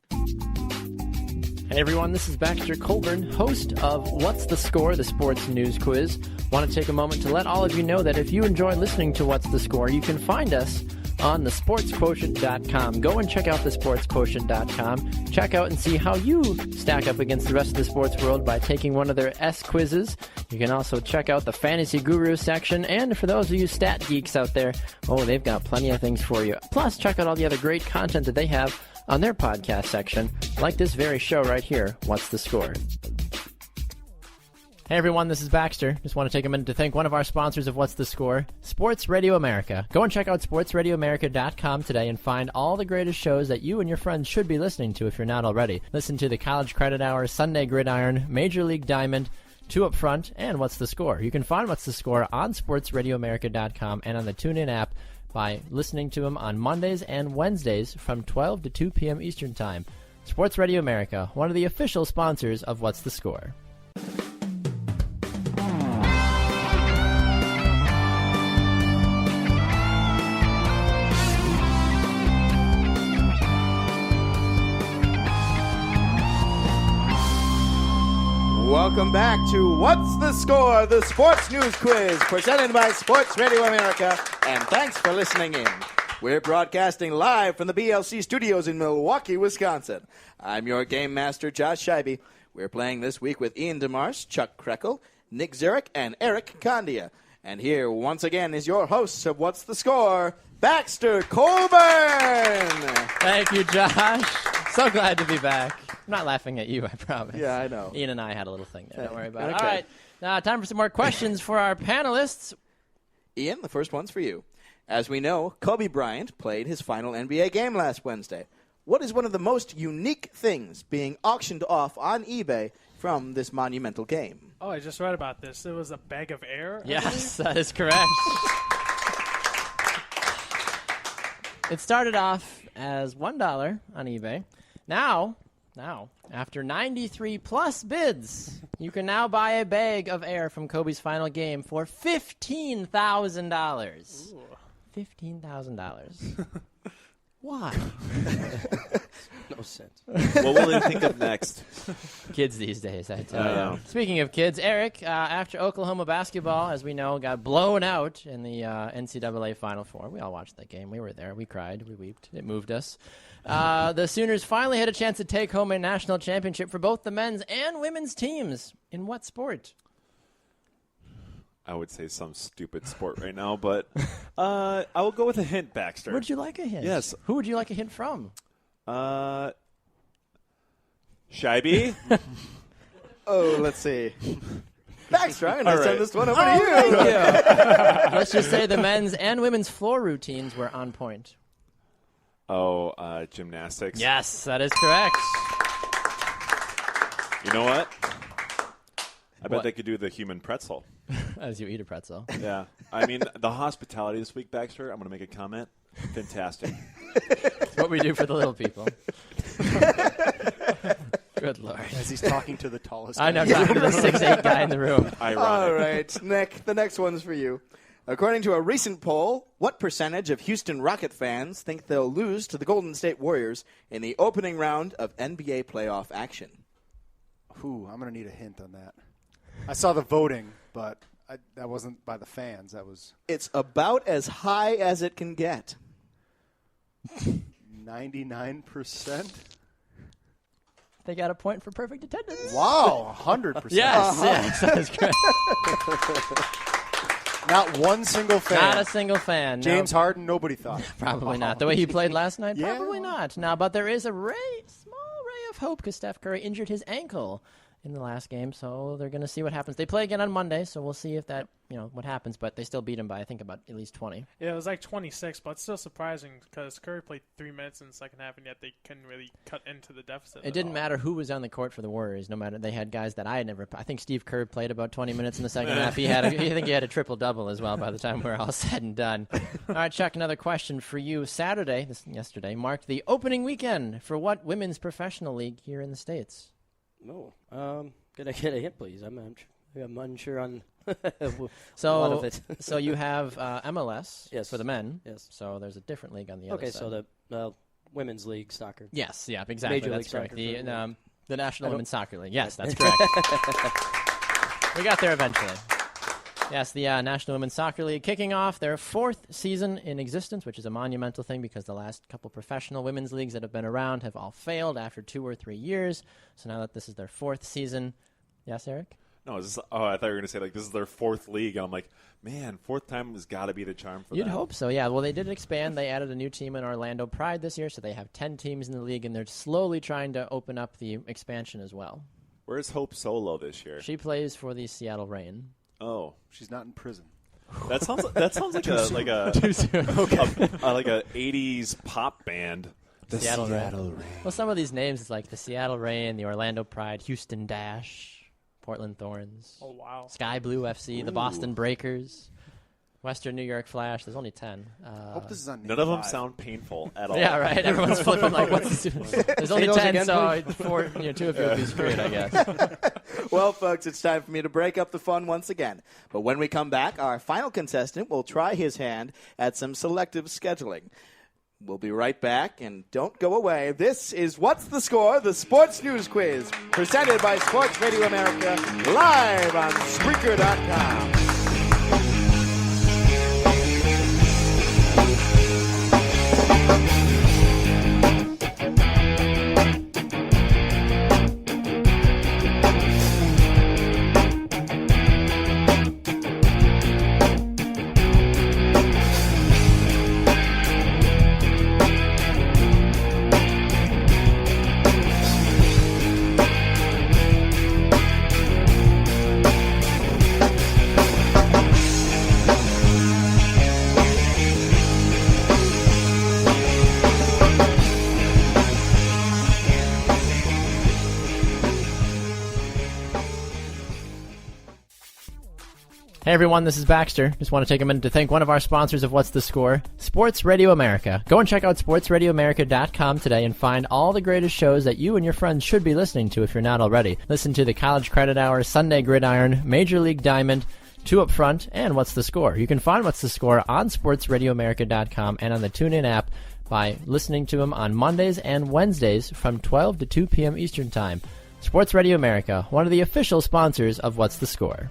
Hey everyone, this is Baxter Colburn, host of What's the Score, the sports news quiz. Want to take a moment to let all of you know that if you enjoy listening to What's the Score, you can find us on thesportsquotient.com. Go and check out thesportsquotient.com. Check out and see how you stack up against the rest of the sports world by taking one of their S quizzes. You can also check out the Fantasy Guru section, and for those of you stat geeks out there, they've got plenty of things for you. Plus, check out all the other great content that they have on their podcast section, like this very show right here, What's the Score? Hey everyone, this is Baxter. Just want to take a minute to thank one of our sponsors of What's the Score, Sports Radio America. Go and check out sportsradioamerica.com today and find all the greatest shows that you and your friends should be listening to if you're not already. Listen to the College Credit Hour, Sunday Gridiron, Major League Diamond, Two Up Front, and What's the Score. You can find What's the Score on sportsradioamerica.com and on the TuneIn app by listening to them on Mondays and Wednesdays from 12 to 2 p.m. Eastern Time. Sports Radio America, one of the official sponsors of What's the Score. Welcome back to What's the Score, the sports news quiz, presented by Sports Radio America, and thanks for listening in. We're broadcasting live from the BLC studios in Milwaukee, Wisconsin. I'm your game master, Josh Scheibe. We're playing this week with Ian DeMarse, Chuck Kreckel, Nick Zurich, and Erik Condia. And here, once again, is your host of What's the Score, Baxter Colburn! Thank you, Josh. So glad to be back. I'm not laughing at you, I promise. Yeah, I know. Ian and I had a little thing there. Don't worry about it. Okay. All right. Now, time for some more questions for our panelists. Ian, the first one's for you. As we know, Kobe Bryant played his final NBA game last Wednesday. What is one of the most unique things being auctioned off on eBay from this monumental game? Oh, I just read about this. It was a bag of air. Yes, that is correct. It started off as $1 on eBay. Now, after 93 plus bids, you can now buy a bag of air from Kobe's final game for $15,000. $15,000. Why? No sense. What will they think of next? Kids these days, I tell you. Speaking of kids, Eric, after Oklahoma basketball, as we know, got blown out in the NCAA Final Four. We all watched that game. We were there. We cried. We wept. It moved us. The Sooners finally had a chance to take home a national championship for both the men's and women's teams. In what sport? I would say some stupid sport right now, but I will go with a hint, Baxter. Would you like a hint? Yes. Who would you like a hint from? Shibey? Oh, let's see. Baxter, I'm going All to send right. this one over to you. Let's just say the men's and women's floor routines were on point. Oh, gymnastics. Yes, that is correct. You know what? I bet What? they could do the human pretzel. As you eat a pretzel. Yeah. I mean, the hospitality this week, Baxter, I'm going to make a comment. Fantastic. It's what we do for the little people. Good Lord. As he's talking to the tallest I know, guy. talking to the 6'8" guy in the room. Ironic. All right, Nick, the next one's for you. According to a recent poll, what percentage of Houston Rocket fans think they'll lose to the Golden State Warriors in the opening round of NBA playoff action? Ooh, I'm going to need a hint on that. I saw the voting, but that wasn't by the fans. That was It's about as high as it can get. 99%. They got a point for perfect attendance. Wow, 100%. Yes, yes, that is correct. Not one single fan. Not a single fan. James no, Harden, nobody thought. probably not. The way he played last night, Yeah. probably not. No, but there is a small ray of hope because Steph Curry injured his ankle in the last game, so they're going to see what happens. They play again on Monday, so we'll see if that, what happens, but they still beat him by, I think, about at least 20. Yeah, it was like 26, but it's still surprising because Curry played 3 minutes in the second half, and yet they couldn't really cut into the deficit. It didn't matter who was on the court for the Warriors. No matter, they had guys that I had never. I think Steve Kerr played about 20 minutes in the second half. I think he had a triple double as well by the time we're all said and done. All right, Chuck. Another question for you. Yesterday marked the opening weekend for what women's professional league here in the States? No. Could I get a hint, please? I'm unsure on So, a lot of it. so you have MLS Yes. for the men. Yes. So there's a different league on the other Okay, side. so the women's league soccer. Yes, yeah, exactly. Major That's League correct. Soccer for The National I don't- Women's Soccer League. Yes, that's correct. We got there eventually. Yes, the National Women's Soccer League kicking off their 4th season in existence, which is a monumental thing because the last couple professional women's leagues that have been around have all failed after 2 or 3 years. So now that this is their 4th season. Yes, Eric? No, I thought you were going to say, this is their 4th league. And I'm like, man, 4th time has got to be the charm for You'd them. hope so, yeah. Well, they did expand. They added a new team in Orlando Pride this year, so they have 10 teams in the league, and they're slowly trying to open up the expansion as well. Where's Hope Solo this year? She plays for the Seattle Reign. Oh, She's not in prison. that sounds like a like a 80s pop band. The Seattle Reign. Well, some of these names, it's like the Seattle Reign, the Orlando Pride, Houston Dash, Portland Thorns, Oh, wow. Sky Blue FC, the Boston Breakers, Western New York Flash. There's only 10. Hope this is on None of them 5. sound painful at all. Yeah, right. Everyone's flipping like, what's this? There's only those 10, again, so 2 of you will be screwed, I guess. Well, folks, it's time for me to break up the fun once again. But when we come back, our final contestant will try his hand at some selective scheduling. We'll be right back, and don't go away. This is What's the Score? The Sports News Quiz, presented by Sports Radio America, live on Spreaker.com. Hey everyone, this is Baxter. Just want to take a minute to thank one of our sponsors of What's the Score, Sports Radio America. Go and check out sportsradioamerica.com today and find all the greatest shows that you and your friends should be listening to if you're not already. Listen to the College Credit Hour, Sunday Gridiron, Major League Diamond, 2 Up Front, and What's the Score. You can find What's the Score on sportsradioamerica.com and on the TuneIn app by listening to them on Mondays and Wednesdays from 12 to 2 p.m. Eastern Time. Sports Radio America, one of the official sponsors of What's the Score.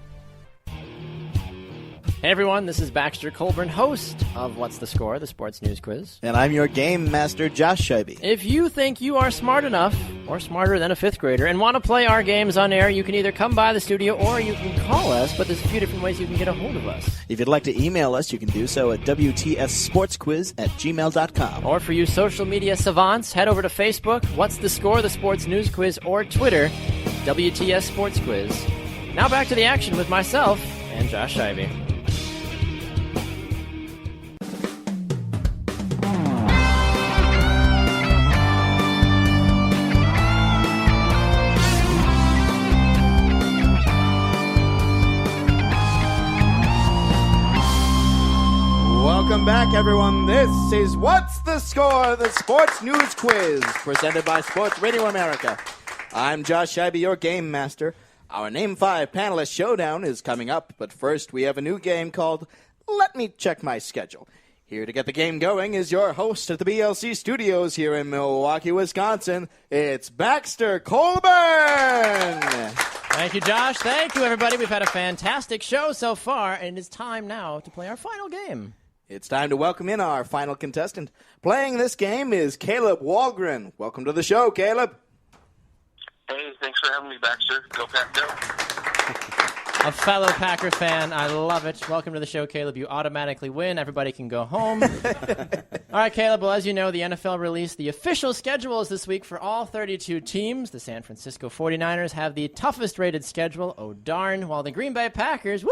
Hey everyone, this is Baxter Colburn, host of What's the Score, the sports news quiz. And I'm your game master, Josh Scheibe. If you think you are smart enough, or smarter than a 5th grader, and want to play our games on air, you can either come by the studio or you can call us, but there's a few different ways you can get a hold of us. If you'd like to email us, you can do so at WTSSportsQuiz@gmail.com. Or for you social media savants, head over to Facebook, What's the Score, the sports news quiz, or Twitter, WTS Sports Quiz. Now back to the action with myself and Josh Scheibe. Welcome back, everyone. This is What's the Score, the sports news quiz, presented by Sports Radio America. I'm Josh Scheibe, your game master. Our Name 5 panelist showdown is coming up, but first we have a new game called Let Me Check My Schedule. Here to get the game going is your host at the BLC studios here in Milwaukee, Wisconsin. It's Baxter Colburn! Thank you, Josh. Thank you, everybody. We've had a fantastic show so far, and it's time now to play our final game. It's time to welcome in our final contestant. Playing this game is Caleb Walgren. Welcome to the show, Caleb. Hey, thanks for having me, Baxter. Go Pack, go. A fellow Packer fan. I love it. Welcome to the show, Caleb. You automatically win. Everybody can go home. All right, Caleb. Well, as you know, the NFL released the official schedules this week for all 32 teams. The San Francisco 49ers have the toughest rated schedule. Oh, darn. While the Green Bay Packers,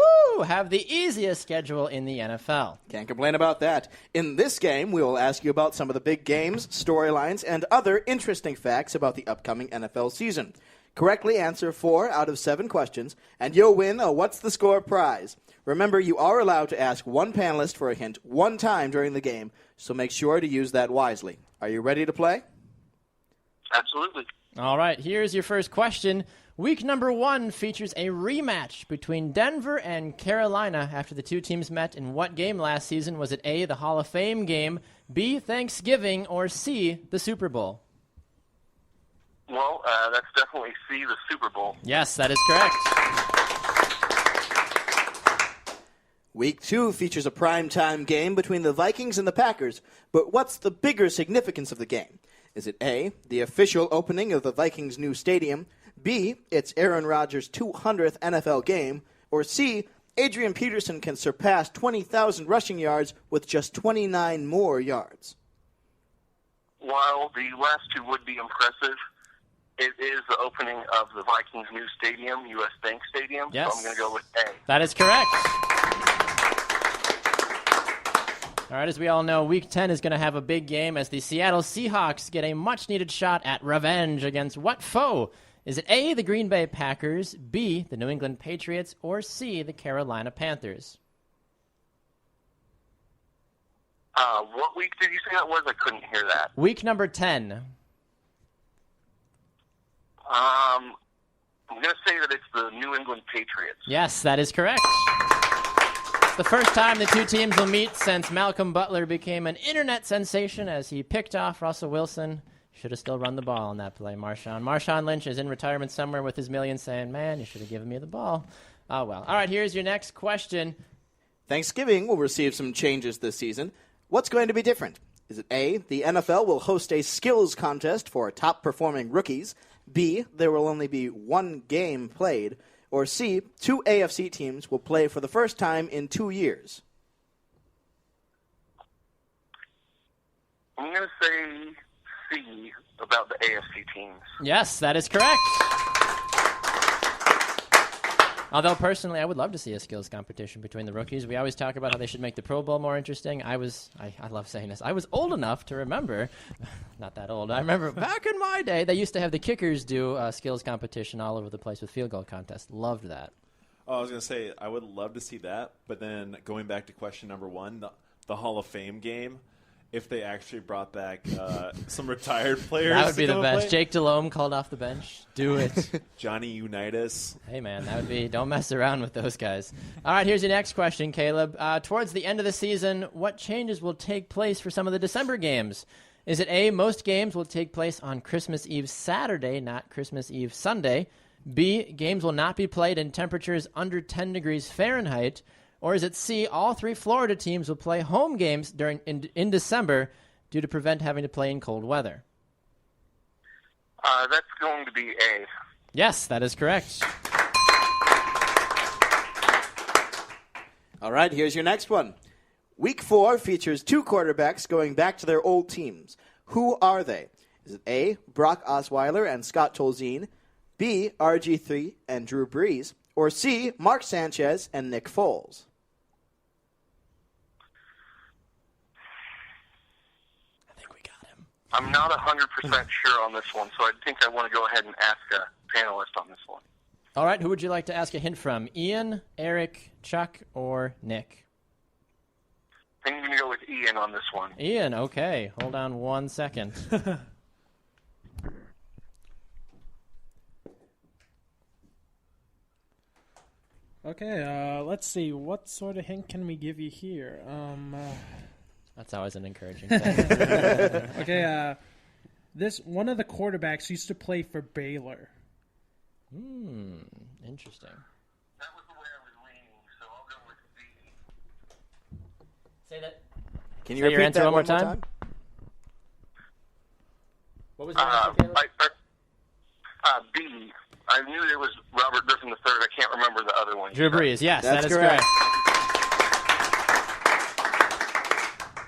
have the easiest schedule in the NFL. Can't complain about that. In this game, we will ask you about some of the big games, storylines, and other interesting facts about the upcoming NFL season. Correctly answer 4 out of 7 questions, and you'll win a What's the Score prize. Remember, you are allowed to ask one panelist for a hint one time during the game, so make sure to use that wisely. Are you ready to play? Absolutely. All right, here's your first question. Week number 1 features a rematch between Denver and Carolina after the two teams met in what game last season? Was it A, the Hall of Fame game, B, Thanksgiving, or C, the Super Bowl? Well, that's definitely C, the Super Bowl. Yes, that is correct. Week 2 features a primetime game between the Vikings and the Packers, but what's the bigger significance of the game? Is it A, the official opening of the Vikings' new stadium, B, it's Aaron Rodgers' 200th NFL game, or C, Adrian Peterson can surpass 20,000 rushing yards with just 29 more yards? While the last two would be impressive, it is the opening of the Vikings' new stadium, U.S. Bank Stadium, Yes. so I'm going to go with A. That is correct. All right, as we all know, Week 10 is going to have a big game as the Seattle Seahawks get a much-needed shot at revenge against what foe? Is it A, the Green Bay Packers, B, the New England Patriots, or C, the Carolina Panthers? What week did you say that was? I couldn't hear that. Week number 10. I'm going to say that it's the New England Patriots. Yes, that is correct. It's the first time the two teams will meet since Malcolm Butler became an internet sensation as he picked off Russell Wilson. Should have still run the ball on that play, Marshawn. Marshawn Lynch is in retirement somewhere with his millions saying, man, you should have given me the ball. Oh, well. All right, here's your next question. Thanksgiving will receive some changes this season. What's going to be different? Is it A, the NFL will host a skills contest for top-performing rookies, B, there will only be one game played, or C, 2 AFC teams will play for the first time in 2 years? I'm going to say C about the AFC teams. Yes, that is correct. Although, personally, I would love to see a skills competition between the rookies. We always talk about how they should make the Pro Bowl more interesting. I love saying this. I was old enough to remember, not that old, I remember back in my day, they used to have the kickers do a skills competition all over the place with field goal contests. Loved that. Oh, I was going to say, I would love to see that, but then going back to question number 1, the Hall of Fame game, if they actually brought back some retired players. That would be to the come best. play. Jake Delhomme called off the bench. Do it. Johnny Unitas. Hey, man, that would be. Don't mess around with those guys. All right, here's your next question, Caleb. Towards the end of the season, what changes will take place for some of the December games? Is it A, most games will take place on Christmas Eve Saturday, not Christmas Eve Sunday? B, games will not be played in temperatures under 10 degrees Fahrenheit? Or is it C, all 3 Florida teams will play home games in December due to prevent having to play in cold weather? That's going to be A. Yes, that is correct. All right, here's your next one. Week 4 features 2 quarterbacks going back to their old teams. Who are they? Is it A, Brock Osweiler and Scott Tolzien, B, RG3 and Drew Brees, or C, Mark Sanchez and Nick Foles? I think we got him. I'm not 100% sure on this one, so I think I want to go ahead and ask a panelist on this one. All right, who would you like to ask a hint from? Ian, Eric, Chuck, or Nick? I think I'm going to go with Ian on this one. Ian, okay. Hold on 1 second. Okay, let's see. What sort of hint can we give you here? That's always an encouraging thing. Okay, this one of the quarterbacks used to play for Baylor. Interesting. That was the way I was leaning, so I'll go with B. Say that. Can you Say your repeat answer that one more time? What was your answer, Caleb? B. I knew it was Robert Griffin III. I can't remember the other one. Drew Brees, yes, That's that is correct.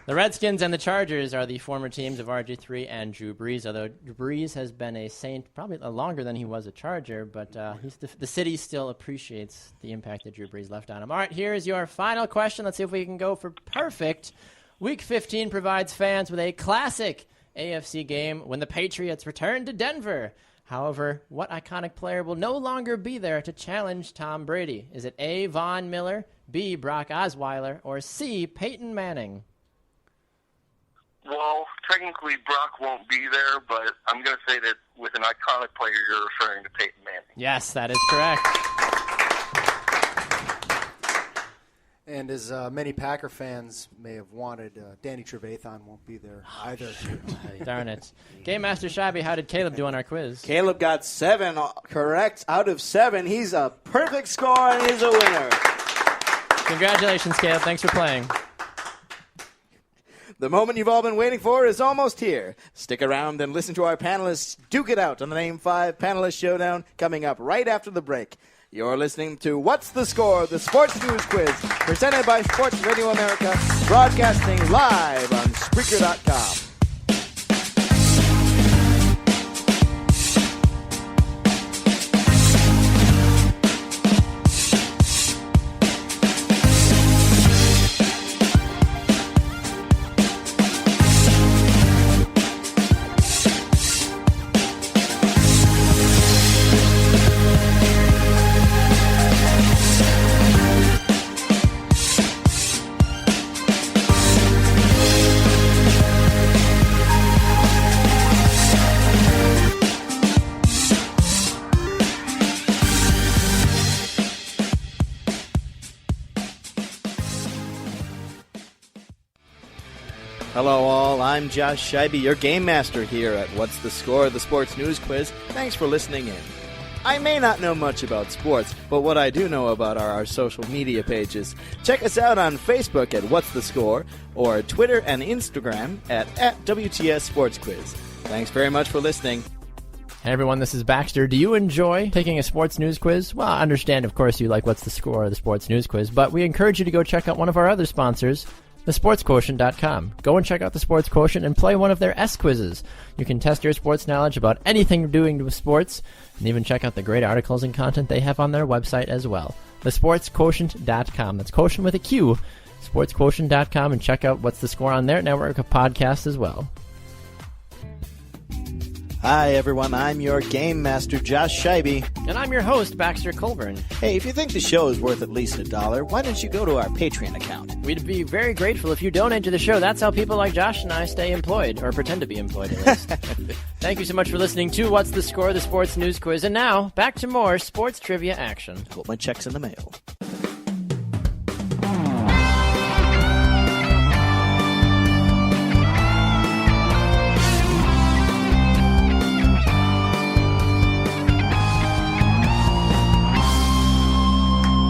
The Redskins and the Chargers are the former teams of RG3 and Drew Brees, although Drew Brees has been a Saint probably longer than he was a Charger, but the city still appreciates the impact that Drew Brees left on him. All right, here is your final question. Let's see if we can go for perfect. Week 15 provides fans with a classic AFC game when the Patriots return to Denver. However, what iconic player will no longer be there to challenge Tom Brady? Is it A, Von Miller, B, Brock Osweiler, or C, Peyton Manning? Well, technically Brock won't be there, but I'm going to say that with an iconic player, you're referring to Peyton Manning. Yes, that is correct. And as many Packer fans may have wanted, Danny Trevathan won't be there either. Darn it. Game Master Shabby, how did Caleb do on our quiz? Caleb got 7 correct out of 7. He's a perfect score and he's a winner. Congratulations, Caleb. Thanks for playing. The moment you've all been waiting for is almost here. Stick around and listen to our panelists duke it out on the Name 5 Panelist Showdown coming up right after the break. You're listening to What's the Score? The Sports News Quiz, presented by Sports Radio America, broadcasting live on Spreaker.com. Hello all, I'm Josh Scheibe, your game master here at What's the Score? The Sports News Quiz. Thanks for listening in. I may not know much about sports, but what I do know about are our social media pages. Check us out on Facebook at What's the Score, or Twitter and Instagram at WTS Sports Quiz. Thanks very much for listening. Hey everyone, this is Baxter. Do you enjoy taking a sports news quiz? Well, I understand, of course, you like What's the Score? The Sports News Quiz, but we encourage you to go check out one of our other sponsors, thesportsquotient.com. Go and check out the Sports Quotient and play one of their S-quizzes. You can test your sports knowledge about anything doing with sports, and even check out the great articles and content they have on their website as well. Thesportsquotient.com. That's quotient with a Q. Sportsquotient.com, and check out What's the Score on their network of podcasts as well. Hi, everyone. I'm your game master, Josh Scheibe. And I'm your host, Baxter Colburn. Hey, if you think the show is worth at least $1, why don't you go to our Patreon account? We'd be very grateful if you donate to the show. That's how people like Josh and I stay employed, or pretend to be employed at least. Thank you so much for listening to What's the Score, the Sports News Quiz. And now, back to more sports trivia action. Hope my check's in the mail.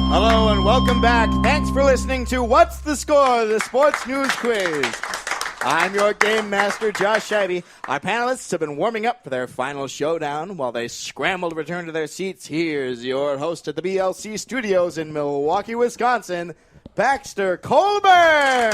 Hello and welcome back. Thanks for listening to What's the Score, the Sports News Quiz. I'm your game master, Josh Scheibe. Our panelists have been warming up for their final showdown while they scramble to return to their seats. Here's your host at the BLC studios in Milwaukee, Wisconsin, Baxter Colburn.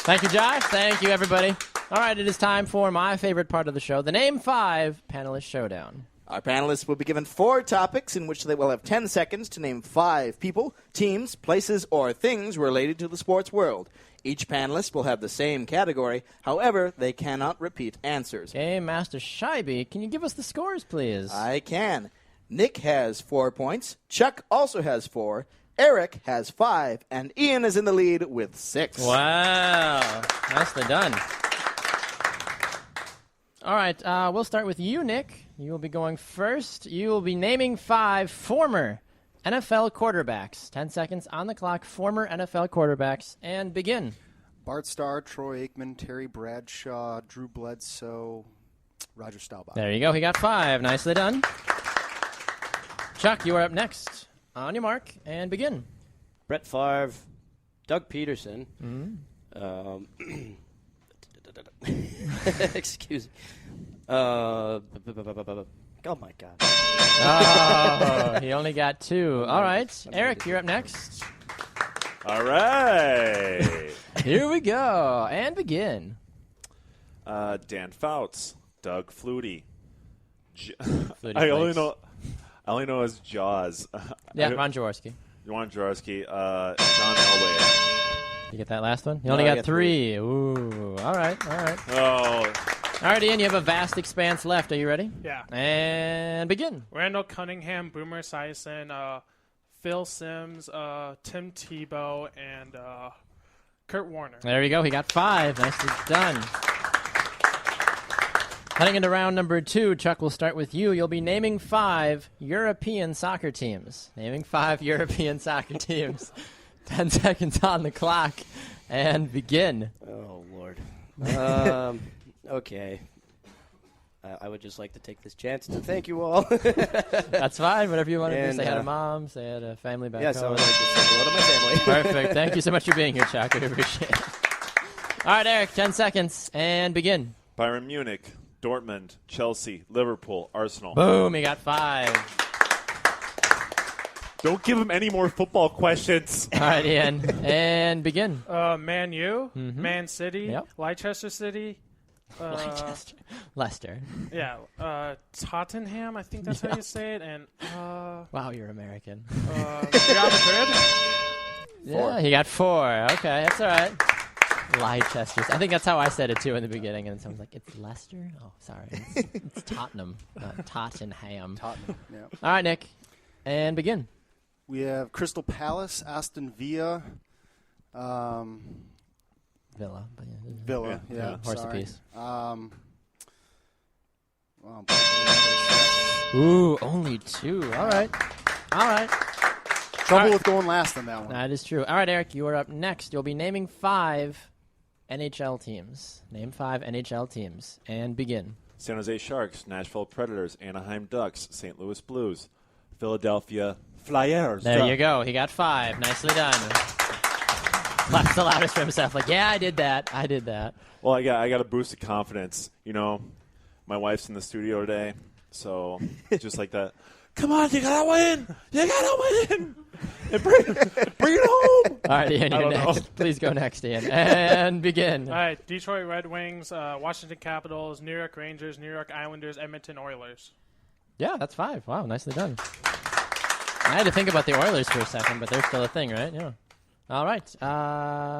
Thank you, Josh. Thank you, everybody. All right, it is time for my favorite part of the show, the Name 5 Panelist Showdown. Our panelists will be given 4 topics in which they will have 10 seconds to name 5 people, teams, places, or things related to the sports world. Each panelist will have the same category. However, they cannot repeat answers. Game Master Scheibe, can you give us the scores, please? I can. Nick has 4 points. Chuck also has 4. Erik has 5. And Ian is in the lead with 6. Wow. Nicely done. All right, we'll start with you, Nick. You will be going first. You will be naming 5 former NFL quarterbacks. 10 seconds on the clock. Former NFL quarterbacks. And begin. Bart Starr, Troy Aikman, Terry Bradshaw, Drew Bledsoe, Roger Staubach. There you go. He got 5. Nicely done. Chuck, you are up next. On your mark, and begin. Brett Favre, Doug Peterson. Excuse me. Oh my God. Oh, he only got 2. All right. Erik, you're up next. All right. Here we go. And begin. Dan Fouts, Doug Flutie. Flutie I Flakes. only know as Jaws. Yeah, Ron Jaworski. Ron Jaworski, John Elway. You get that last one? You No, only I got got 3. Ooh. All right. Oh, All right, Ian, you have a vast expanse left. Are you ready? Yeah. And begin. Randall Cunningham, Boomer Esiason, Phil Simms, Tim Tebow, and Kurt Warner. There you go. He got 5. Nicely done. Heading into round number 2, Chuck, we'll start with you. You'll be naming 5 European soccer teams. Naming 5 European soccer teams. 10 seconds on the clock. And begin. Oh, Lord. Okay. I would just like to take this chance to thank you all. That's fine. Whatever you want to do. And, Say hi to mom. Say hi to family back yes, I home. would like to say hello to my family. Perfect. Thank you so much for being here, Chuck. We appreciate it. All right, Erik, 10 seconds. And begin. Bayern Munich, Dortmund, Chelsea, Liverpool, Arsenal. Boom. He got 5. Don't give him any more football questions. All right, Ian. And begin. Man U, Man City, Yep. Leicester City. Leicester. Yeah, Tottenham, I think that's how you say it, and Wow, you're American. Real Madrid. Yeah, he got 4. Okay, that's all right. Leicester. I think that's how I said it, too, in the beginning. And someone's like, it's Leicester? Oh, sorry. It's Tottenham, not Tottenham. Tottenham, yeah. All right, Nick. And begin. We have Crystal Palace, Aston Villa, Villa. Villa, yeah. Horse sorry. apiece. Well, Ooh, only 2. All right. trouble with going last on that one. That is true. All right, Erik, you are up next. You'll be naming 5 NHL teams. Name 5 NHL teams. And begin. San Jose Sharks, Nashville Predators, Anaheim Ducks, St. Louis Blues, Philadelphia Flyers. There you go. He got 5. Nicely done. Claps the loudest for himself. Like, yeah, I did that. Well, I got a boost of confidence. You know, my wife's in the studio today, so just like that. Come on, you gotta win! You gotta win! And bring it home! All right, Ian, you're next. know. Please go next, Ian. And begin. All right, Detroit Red Wings, Washington Capitals, New York Rangers, New York Islanders, Edmonton Oilers. Yeah, that's 5. Wow, nicely done. I had to think about the Oilers for a second, but they're still a thing, right? Yeah. All right.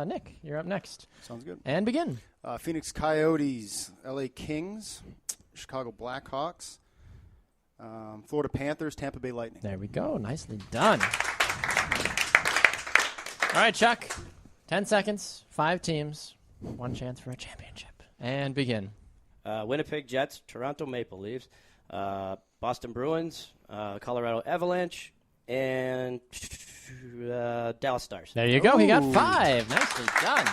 Nick, you're up next. Sounds good. And begin. Phoenix Coyotes, LA Kings, Chicago Blackhawks. Florida Panthers, Tampa Bay Lightning. There we go. Nicely done. All right, Chuck. 10 seconds, 5 teams, 1 chance for a championship. And begin. Winnipeg Jets, Toronto Maple Leafs, Boston Bruins, Colorado Avalanche, and Dallas Stars. There you go. He got 5. Nicely done.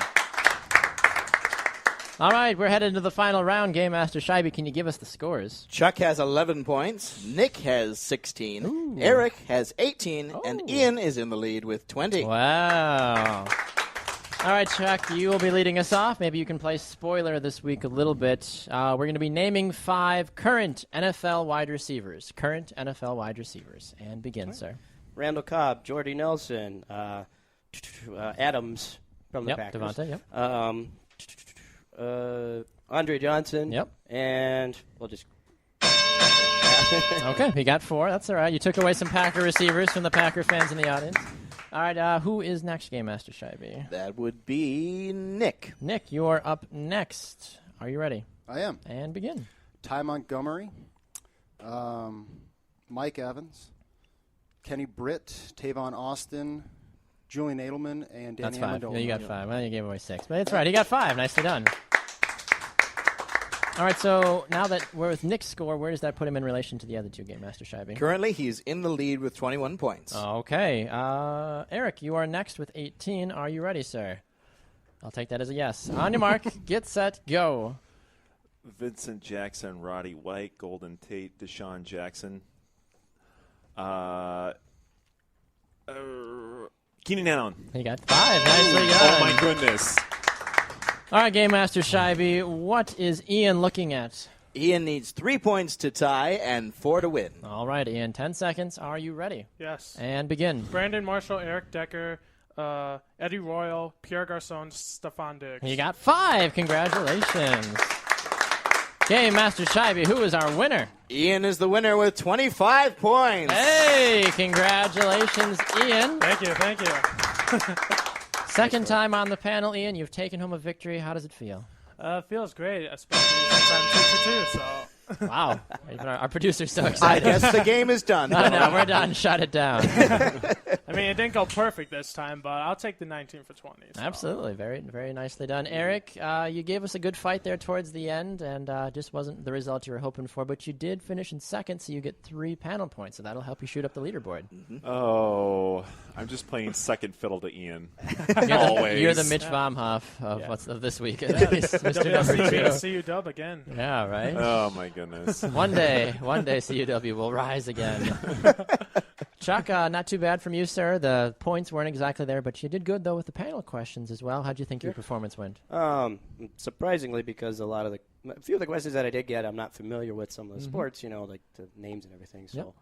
All right, we're headed to the final round. Game Master Scheibe, can you give us the scores? Chuck has 11 points. Nick has 16. Erik has 18. And Ian is in the lead with 20. Wow. All right, Chuck, you will be leading us off. Maybe you can play spoiler this week a little bit. We're going to be naming 5 current NFL wide receivers. Current NFL wide receivers. And begin, sir. Randall Cobb, Jordy Nelson, Adams from the Packers. Devontae, yep. Andre Johnson. Yep. And we'll just... Okay, he got 4. That's all right. You took away some Packer receivers from the Packer fans in the audience. All right, who is next, Game Master Scheibe? That would be Nick. Nick, you are up next. Are you ready? I am. And begin. Ty Montgomery, Mike Evans, Kenny Britt, Tavon Austin, Julian Edelman, and Danny That's 5. Amendola. Yeah, you got 5. Well, you gave away 6. But it's right. He got 5. Nicely done. All right, so now that we're with Nick's score, where does that put him in relation to the other 2, Game Master Scheibe? Currently, he's in the lead with 21 points. Okay. Erik, you are next with 18. Are you ready, sir? I'll take that as a yes. On your mark, get set, go. Vincent Jackson, Roddy White, Golden Tate, Deshaun Jackson. Keenan Allen. He got 5. Nicely done. Oh, my goodness. All right, Game Master Scheibe, what is Ian looking at? Ian needs 3 points to tie and 4 to win. All right, Ian, 10 seconds. Are you ready? Yes. And begin. Brandon Marshall, Eric Decker, Eddie Royal, Pierre Garçon, Stephon Diggs. You got 5. Congratulations. Game Master Scheibe, who is our winner? Ian is the winner with 25 points. Hey, congratulations, Ian. Thank you. Second time on the panel, Ian. You've taken home a victory. How does it feel? Feels great, especially since I'm 2-2, so. Wow. Even our producer's so I excited. guess the game is done. No, we're done. Shut it down. I mean, it didn't go perfect this time, but I'll take the 19 for 20. So. Absolutely. Very, very nicely done. Erik, you gave us a good fight there towards the end, and just wasn't the result you were hoping for, but you did finish in second, so you get 3 panel points, so that'll help you shoot up the leaderboard. Oh, I'm just playing second fiddle to Ian. You're the Mitch Vomhoff of this week. At least, Mr. WCB Number 2. CUW again. Yeah, right? Oh, my goodness. One day, CUW will rise again. Chuck, not too bad from you, sir. The points weren't exactly there, but you did good, though, with the panel questions as well. How'd you think your performance went? Surprisingly, because a few of the questions that I did get, I'm not familiar with some of the sports, like the names and everything. So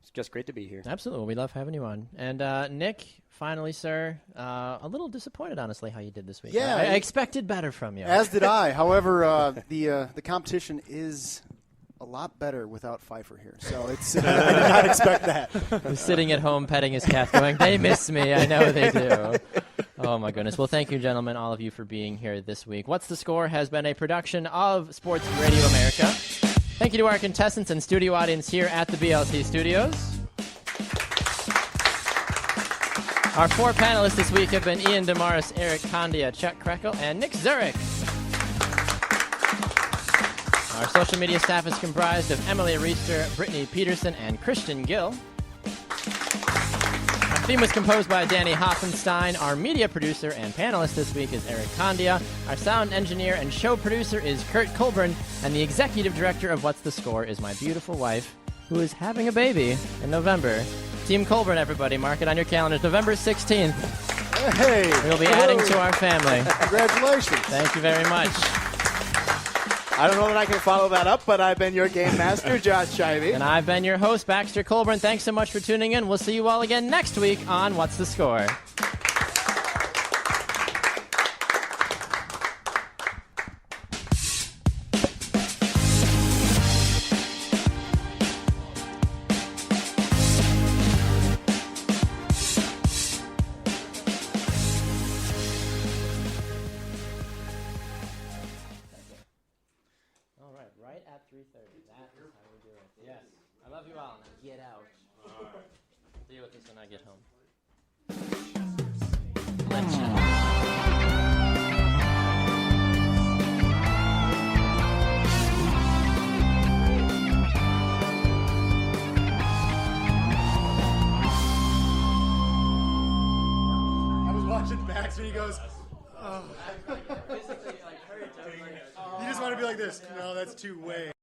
it's just great to be here. Absolutely. We love having you on. And Nick, finally, sir, a little disappointed, honestly, how you did this week. Yeah. I expected better from you. As did I. However, the competition is a lot better without Pfeiffer here. So it's I did not expect that. He's sitting at home petting his cat going, they miss me. I know they do. Oh, my goodness. Well, thank you, gentlemen, all of you, for being here this week. What's the Score has been a production of Sports Radio America. Thank you to our contestants and studio audience here at the BLC studios. Our 4 panelists this week have been Ian DeMarse, Erik Condia, Chuck Kreckel, and Nick Zurich. Our social media staff is comprised of Emily Reister, Brittany Peterson, and Christian Gill. Our theme was composed by Danny Hoffenstein. Our media producer and panelist this week is Erik Condia. Our sound engineer and show producer is Kurt Colburn. And the executive director of What's the Score is my beautiful wife, who is having a baby in November. Team Colburn, everybody. Mark it on your calendars. November 16th. Hey. We'll be adding to our family. Congratulations. Thank you very much. I don't know that I can follow that up, but I've been your game master, Josh Scheibe. And I've been your host, Baxter Colburn. Thanks so much for tuning in. We'll see you all again next week on What's the Score? All right. Right at 3:30. That is how we do it. Yes. I love you all. Now get out. I'll deal with this when I get home. Let's watching Max when he goes, oh. You just want to be like this. No, that's too way.